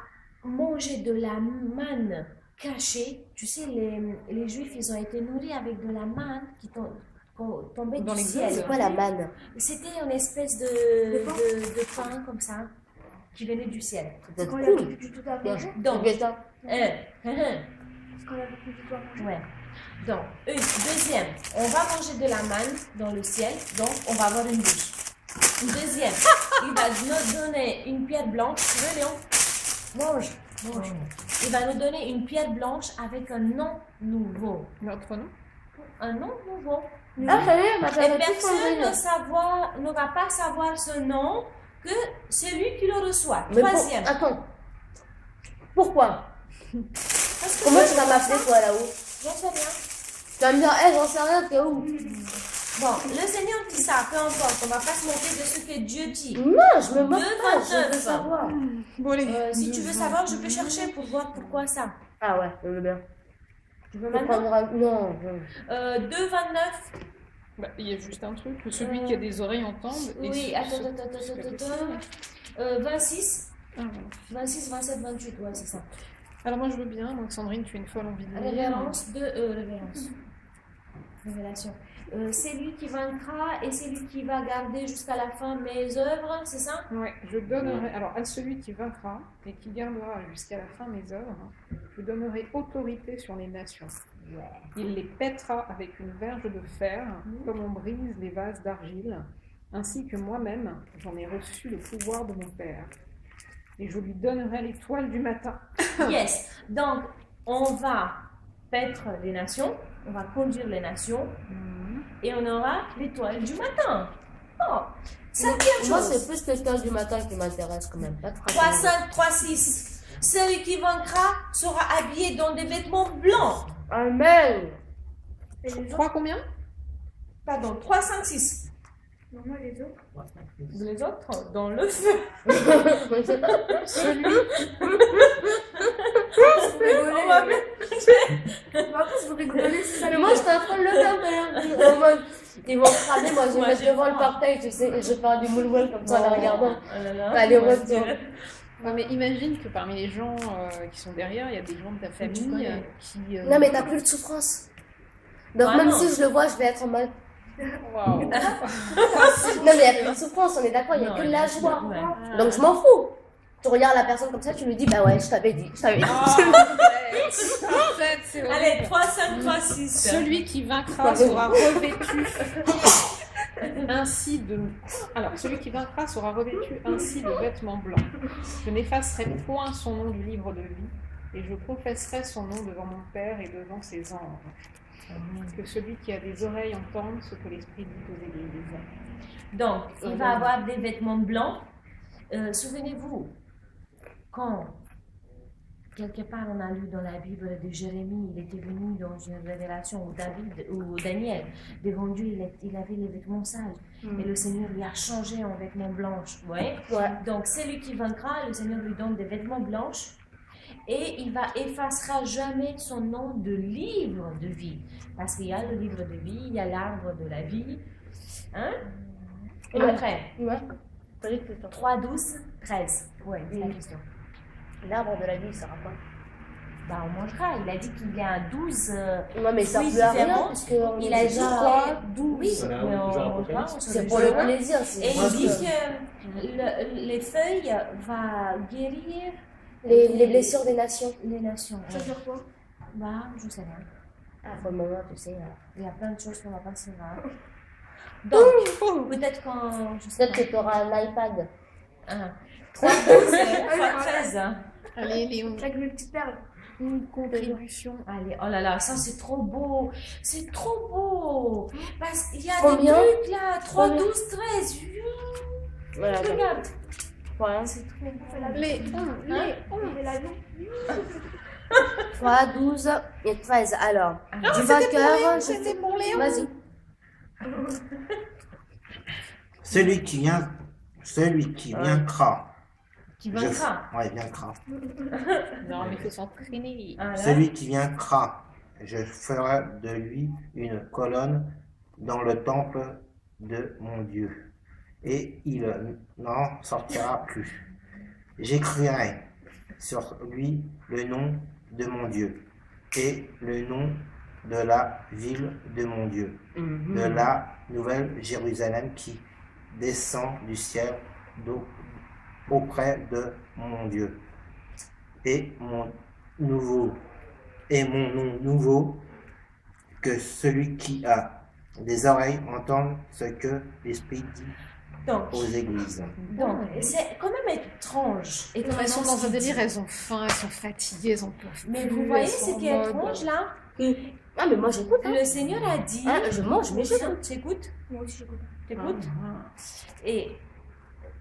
manger de la manne cachée. Tu sais, les Juifs, ils ont été nourris avec de la manne qui tombait Dans du les ciel. C'est quoi la manne? C'était une espèce de pain comme ça, qui venait du ciel. C'est Quand il y avait cool. plus du tout à Bien. manger. Donc, C'est ça. Quand il y avait plus du tout à manger. ouais. Donc, deuxième, on va manger de la manne dans le ciel, donc on va avoir une bouche. Deuxième, il va nous donner une pierre blanche. Tu veux, Léon? Mange. Il va nous donner une pierre blanche avec un nom nouveau. Notre nom? Un nom nouveau. Ah, ça y est, ma Et j'avais tout personne changé. ne va pas savoir ce nom que celui qui le reçoit. Mais Troisième. Attends. Pourquoi? Parce que Comment moi, tu vas m'appeler, toi, là-haut? j'en sais rien. Tu vas me dire, hé, j'en sais rien, t'es où? Bon, le Seigneur dit ça, peu importe, on ne va pas se moquer de ce que Dieu dit. Non, je me moque pas, je 2,29. veux savoir. Bon, allez. Si tu veux savoir, je peux chercher pour voir pourquoi ça. Ah ouais, je veux bien. Tu veux Je maintenant prendrai- Non, je- 2,29. Bah, il y a juste un truc. Celui qui a des oreilles entende. et Oui, ce- attends. 26, Ah, voilà. 26, 27, 28, ouais, c'est ça. Alors moi je veux bien, moi Sandrine, tu es une folle envie de lire. Révérence de. Révérence. Révélation. C'est lui qui vaincra et c'est lui qui va garder jusqu'à la fin mes œuvres, c'est ça? Ouais, je donnerai, alors à celui qui vaincra et qui gardera jusqu'à la fin mes œuvres, je donnerai autorité sur les nations. Il les pètera avec une verge de fer, comme on brise les vases d'argile, ainsi que moi-même, j'en ai reçu le pouvoir de mon Père. Et je lui donnerai l'étoile du matin. Yes. Donc, on va paître les nations, on va conduire les nations et on aura l'étoile du matin. Oh, cinquième Moi, chose. c'est plus l'étoile du matin qui m'intéresse quand même. Pas de 3, 5, 3, 6. Celui qui vaincra sera habillé dans des vêtements blancs. Amen. Et les autres? 3 combien? Pardon, 3, 5, 6. Non, moi, les autres. Les autres, dans le feu. Celui, On va En plus, vous rigolez, c'est ça. Mais moi, j'étais en train de le faire d'ailleurs. En mode, ils vont cramer, moi je vais Moi, mettre j'ai devant le faim. portail, tu sais, et je vais faire du moonwalk comme ça en la regardant. Oh là là. Allez, retour. ouais, mais imagine que parmi les gens qui sont derrière, il y a des gens de ta famille connais. qui... Non, mais t'as plus de souffrance. Donc, Ah même non. si je le vois, je vais être en mode. Waouh. Non, mais il n'y a plus de souffrance, on est d'accord, il n'y a Non, que de il y la a joie. ouais. Donc, je m'en fous. Tu regardes la personne comme ça, tu lui dis, bah ouais, je t'avais dit, je t'avais dit. Arrête, c'est horrible. Allez, 3, 5, 3, 6. Celui qui vaincra sera revêtu ainsi de... Alors, celui qui vaincra sera revêtu ainsi de vêtements blancs. Je n'effacerai point son nom du livre de vie, et je confesserai son nom devant mon Père et devant ses anges. Que celui qui a des oreilles entende ce que l'Esprit dit aux églises. Donc, il va avoir des vêtements blancs. Souvenez-vous, quand quelque part, on a lu dans la Bible de Jérémie, il était venu dans une révélation, ou David, ou Daniel, devant Dieu, il avait les vêtements sales. Et le Seigneur lui a changé en vêtements blanches. Ouais. Donc, celui qui vaincra, le Seigneur lui donne des vêtements blanches. Et il va effacera jamais son nom de livre de vie. Parce qu'il y a le livre de vie, il y a l'arbre de la vie. Hein? Et après, 3, 12, 13. Ouais, c'est la question. L'arbre de la vie, ça sera quoi? Bah, on mangera. Il a dit qu'il y a 12 Non, mais ça fruits peut rien, différents. parce Il a dit quoi? 12. Oui, Voilà, mais on genre mangera. Apocalypse. on se C'est le pour le jugera. plaisir. Et il dit que les feuilles vont guérir Les blessures des nations. les nations. Ça veut dire quoi? Bah, je sais rien. Ah, pour le moment, tu sais. Il y a plein de choses qu'on va pas savoir. Donc, peut-être quand. Je sais Peut-être que tu auras un iPad. 3, 12, 13. Allez, Léon, Avec mes petites perles. une contribution. Allez, oh là là, ça c'est trop beau. C'est trop beau. Parce qu'il y a Combien? des trucs là. 3, Combien? 12, 13. Voilà, attends. Regarde. Voilà. C'est trop beau. On fait la vie. Léon, Léon. On fait la vie. 3, 12 et 13. Alors, Ah, du vainqueur. C'était pour Léon. Vas-y. Celui qui vaincra. Qui vaincra. Ouais, vaincra. Non, mais il faut s'entraîner. Ah, là. Celui qui vaincra, je ferai de lui une colonne dans le temple de mon Dieu, et il n'en sortira plus. J'écrirai sur lui le nom de mon Dieu, et le nom de la ville de mon Dieu, de la nouvelle Jérusalem qui descend du ciel auprès de mon Dieu, et mon nom nouveau, que celui qui a des oreilles entende ce que l'Esprit dit Donc, aux églises. donc c'est quand même étrange. Elles sont dans un délire, elles ont faim, elles sont fatiguées, elles ont peur. Mais vous voyez ce qui est étrange là? Ah, mais moi j'écoute. Hein. Le Seigneur a dit. Ah, je mange, mais j'écoute. T'écoutes? Moi aussi, j'écoute. T'écoutes? Et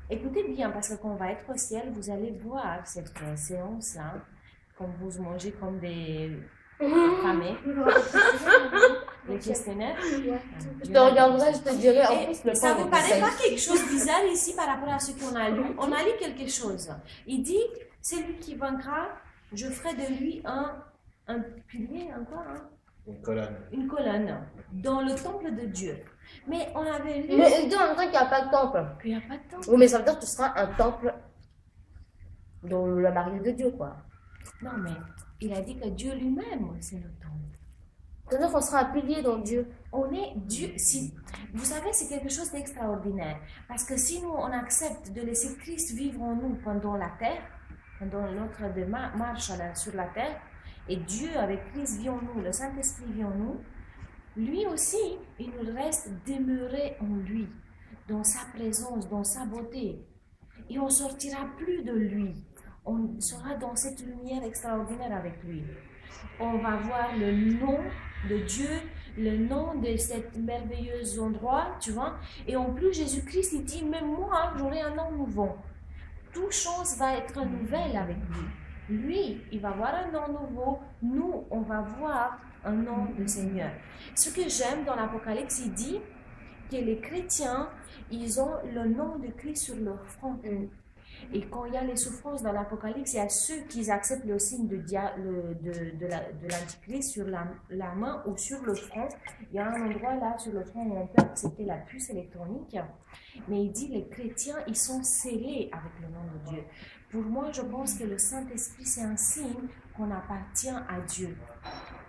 écoutez bien, parce que quand on va être au ciel, vous allez voir cette séance-là, quand vous mangez comme des affamés, les questionnaires. Je te regarderai, je te dirai en Et plus le ça pain vous de paraît conseil. pas quelque chose de bizarre ici par rapport à ce qu'on a lu? On a lu quelque chose. Il dit, celui qui vaincra, je ferai de lui un pilier, encore, hein, Une colonne. une colonne, dans le temple de Dieu. Mais on avait lu Mais il dit en même temps qu'il n'y a pas de temple. qu'il n'y a pas de temple. Oui, mais ça veut dire que tu seras un temple dans la mariée de Dieu, quoi. Non, mais il a dit que Dieu lui-même, c'est le temple. C'est-à-dire qu'on sera un pilier dans Dieu. On est Dieu. Si, vous savez, c'est quelque chose d'extraordinaire. Parce que si nous, on accepte de laisser Christ vivre en nous pendant la terre, pendant notre marche sur la terre, et Dieu avec Christ vit en nous, le Saint-Esprit vit en nous, lui aussi, il nous reste demeurer en lui, dans sa présence, dans sa beauté. Et on ne sortira plus de lui. On sera dans cette lumière extraordinaire avec lui. On va voir le nom de Dieu, le nom de cet merveilleux endroit, tu vois. Et en plus, Jésus-Christ, il dit, même moi, j'aurai un nom nouveau. Toute chose va être nouvelle avec lui. Lui, il va voir un nom nouveau. Nous, on va voir un nom de Seigneur. Ce que j'aime dans l'Apocalypse, il dit que les chrétiens, ils ont le nom de Christ sur leur front. Et quand il y a les souffrances dans l'Apocalypse, il y a ceux qui acceptent le signe de l'Antichrist sur la main ou sur le front. Il y a un endroit là sur le front où on peut accepter la puce électronique. Mais il dit les chrétiens, ils sont scellés avec le nom de Dieu. Pour moi, je pense que le Saint-Esprit, c'est un signe qu'on appartient à Dieu.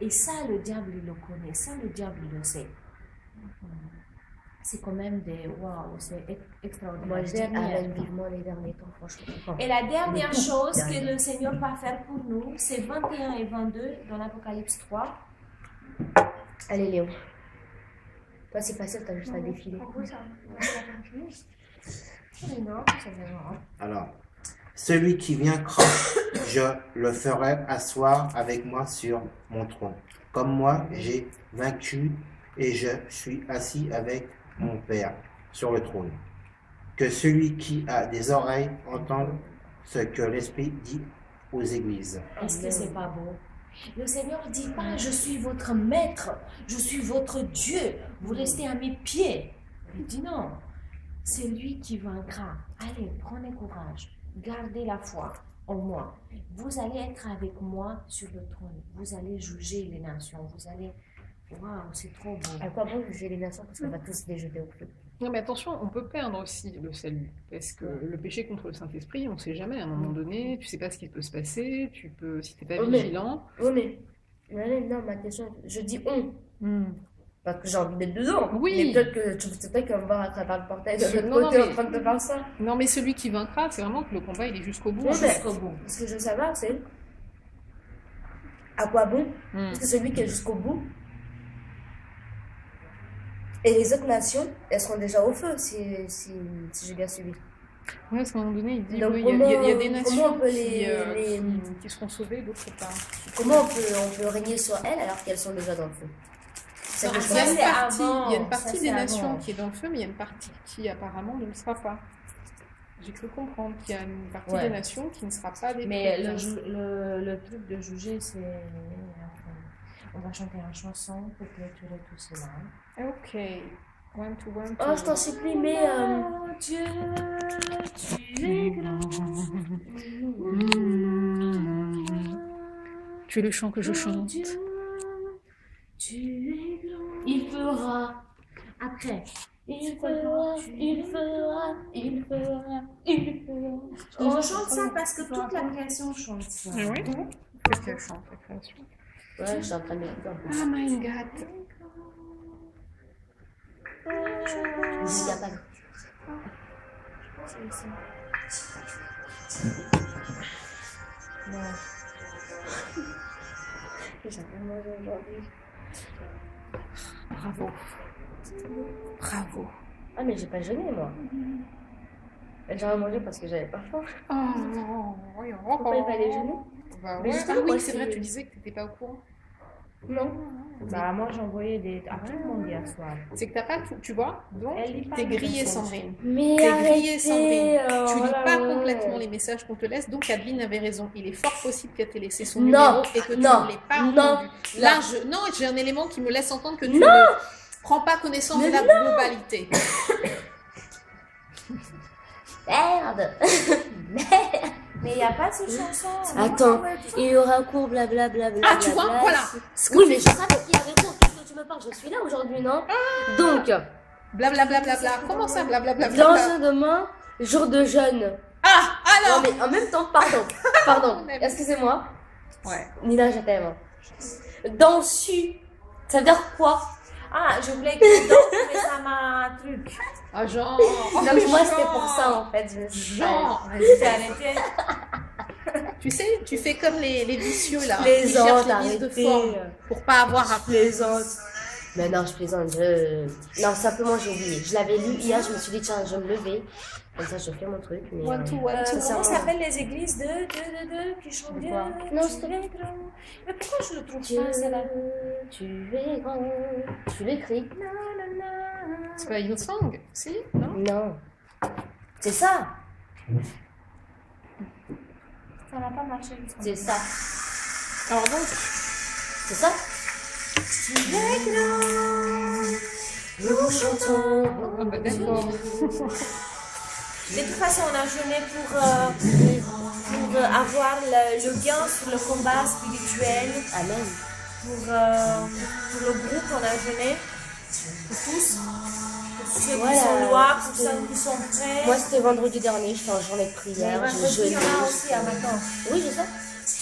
Et ça, le diable, il le connaît. Ça, le diable, il le sait. C'est quand même des... Waouh, c'est extraordinaire. Moi, je dis avec vivement les derniers temps, franchement. Et la dernière chose que le Seigneur va faire pour nous, c'est 21 et 22 dans l'Apocalypse 3. Allez, Léo. Toi, c'est facile, t'as juste à défiler. Alors, celui qui vaincra, je le ferai asseoir avec moi sur mon trône. Comme moi, j'ai vaincu et je suis assis avec mon Père sur le trône. Que celui qui a des oreilles entende ce que l'Esprit dit aux églises. Est-ce que c'est pas beau? Le Seigneur ne dit pas, je suis votre maître, je suis votre Dieu, vous restez à mes pieds. Il dit non, c'est lui qui vaincra. Allez, prenez courage, gardez la foi en moi. Vous allez être avec moi sur le trône, vous allez juger les nations, vous allez... Waouh, c'est trop beau. À quoi bon juger les nations parce qu'on va tous les jeter au feu? Non, mais attention, on peut perdre aussi le salut. Parce que le péché contre le Saint-Esprit, on ne sait jamais. À un moment donné, tu sais pas ce qui peut se passer. Tu peux, si tu n'es pas Oh, mais- vigilant. Oui, mais non, ma question, je dis on. Parce que j'ai envie d'être dedans. Oui. Mais peut-être que tu sais pas qu'on va voir à travers le portail de l'autre Non, côté non, en train de te faire ça. Non, mais celui qui vaincra, c'est vraiment que le combat, il est jusqu'au bout. Oui, mais Jusqu'au bout. ce que je veux savoir, c'est à quoi bon? Parce que celui qui est jusqu'au bout. Et les autres nations, elles seront déjà au feu, si j'ai bien suivi. Ouais, parce qu'à un moment donné, il dit Donc oui, il y a des comment nations on peut qui seront sauvées, d'autres pas. Comment on peut régner sur elles alors qu'elles sont déjà dans le feu? C'est Il que y je a pense. une c'est partie, avant, il y a une ça, partie c'est des avant. nations qui est dans le feu, mais il y a une partie qui apparemment ne le sera pas. J'ai cru comprendre qu'il y a une partie Ouais. des nations qui ne sera pas détruite. Mais le truc de juger, c'est... On va chanter une chanson pour clôturer tout cela. Ok. One, two, one, two. Oh, je t'en supplie, mais Oh Dieu, tu es grand. Tu es le chant que je Oh chante. Dieu, tu es grand. Il fera. Après. Il fera. On chante ça parce que toute la création chante ça. Ah oui? Qu'est-ce qu'elle chante, la création? ouais, je suis en train d'écouter en plus. Oh my god. Il y a pas de- Non. J'ai rien mangé aujourd'hui. Bravo. Bravo. Ah, mais j'ai pas jeûné, moi. J'ai rien mangé parce que j'avais pas faim. Oh non. Pourquoi il fallait jeûner? Bah Mais ouais. justement, Ah oui, moi, c'est c'est- vrai, tu disais que tu n'étais pas au courant. Non. Bah, moi, j'ai envoyé à tout le monde hier soir. C'est que t'as pas tout, tu vois? Donc, Elle lit pas t'es les grillée, messages. Sandrine. Mais T'es arrêtez, grillée, Sandrine. Tu lis voilà, pas ouais. complètement les messages qu'on te laisse, donc Adeline avait raison. Il est fort possible qu'elle t'ait laissé son Non, numéro et que tu non, ne l'aies pas non, entendu. Là, non, j'ai un élément qui me laisse entendre que tu ne prends pas connaissance de la globalité. Merde. Mais il n'y a pas cette chanson. Attends, il y aura cours, blablabla. Ah, tu vois, voilà. Ce que Oui, tu- mais je savais qu'il y avait cours. Qu'est-ce que tu me parles? Je suis là aujourd'hui, non? Donc, Blablabla. Comment ça, blablabla? lendemain demain, jour de jeûne. Ah, alors. Non, mais en même temps, pardon, excusez-moi. Ouais. Nina, je t'aime. Dansu, ça veut dire quoi? Ah, je voulais que donc, mais ça m'a un truc. Ah, genre. Non, mais moi, c'était pour ça, en fait. Je me suis dit, Genre. Vas-y, t'as arrêté. Tu sais, tu fais comme les vicieux là, qui Plaisante, cherchent les vices de arrêtez. forme pour pas avoir à plaisante. Mais non, je plaisante. Non, simplement, j'ai oublié. Je l'avais lu hier, je me suis dit, tiens, je vais me lever. Comme ça, je fais mon truc. Mais, One, two, one, two. ça Comment sert à s'appellent les églises de qui chantent Dieu? quoi? Tu Non, es c'était- grand. Mais pourquoi je le trouve Dieu, pas, celle-là? tu es grand. Tu l'écris? C'est pas Hillsong? Si? Non? Non. C'est ça. Ça n'a pas marché. C'est ça. Alors donc, C'est ça. Tu es grand. Nous chantons. ah bah d'accord. De toute façon, on a jeûné pour avoir le gain sur le combat spirituel. Amen. Pour le groupe, on a jeûné. Pour tous. Pour ceux Voilà. qui sont loin, pour ceux qui sont prêts. Moi, c'était vendredi dernier, j'étais en journée de Mais prière. J'ai vendredi, il y jeûné. en a aussi à matin. Oui, je sais.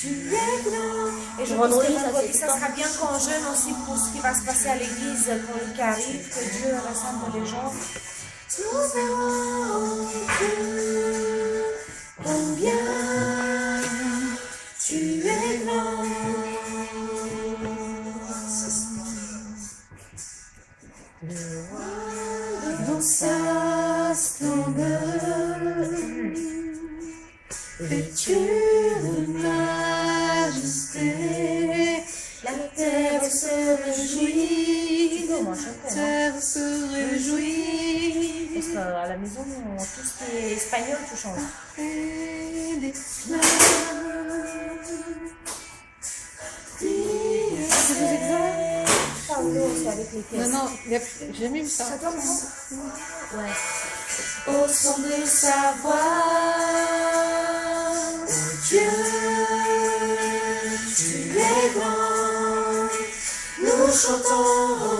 Tu es grand. Et je pense Vendredi, que ça, vendredi, c'est ça tout sera bien qu'on jeûne aussi pour ce qui va se passer à l'église pour le qui arrive, que Dieu rassemble les gens. Nous verrons Dieu, combien tu es grand. Dans sa splendeur, vêtu de majesté, la terre se réjouit, la terre se réjouit, titres à la maison, tout ce qui est espagnol, tu changes. C'est vos examens? Ah non, c'est avec les pièces. Non, j'ai jamais vu ça. Ouais. Au son de sa voix, oh Dieu, tu es grand, nous chantons.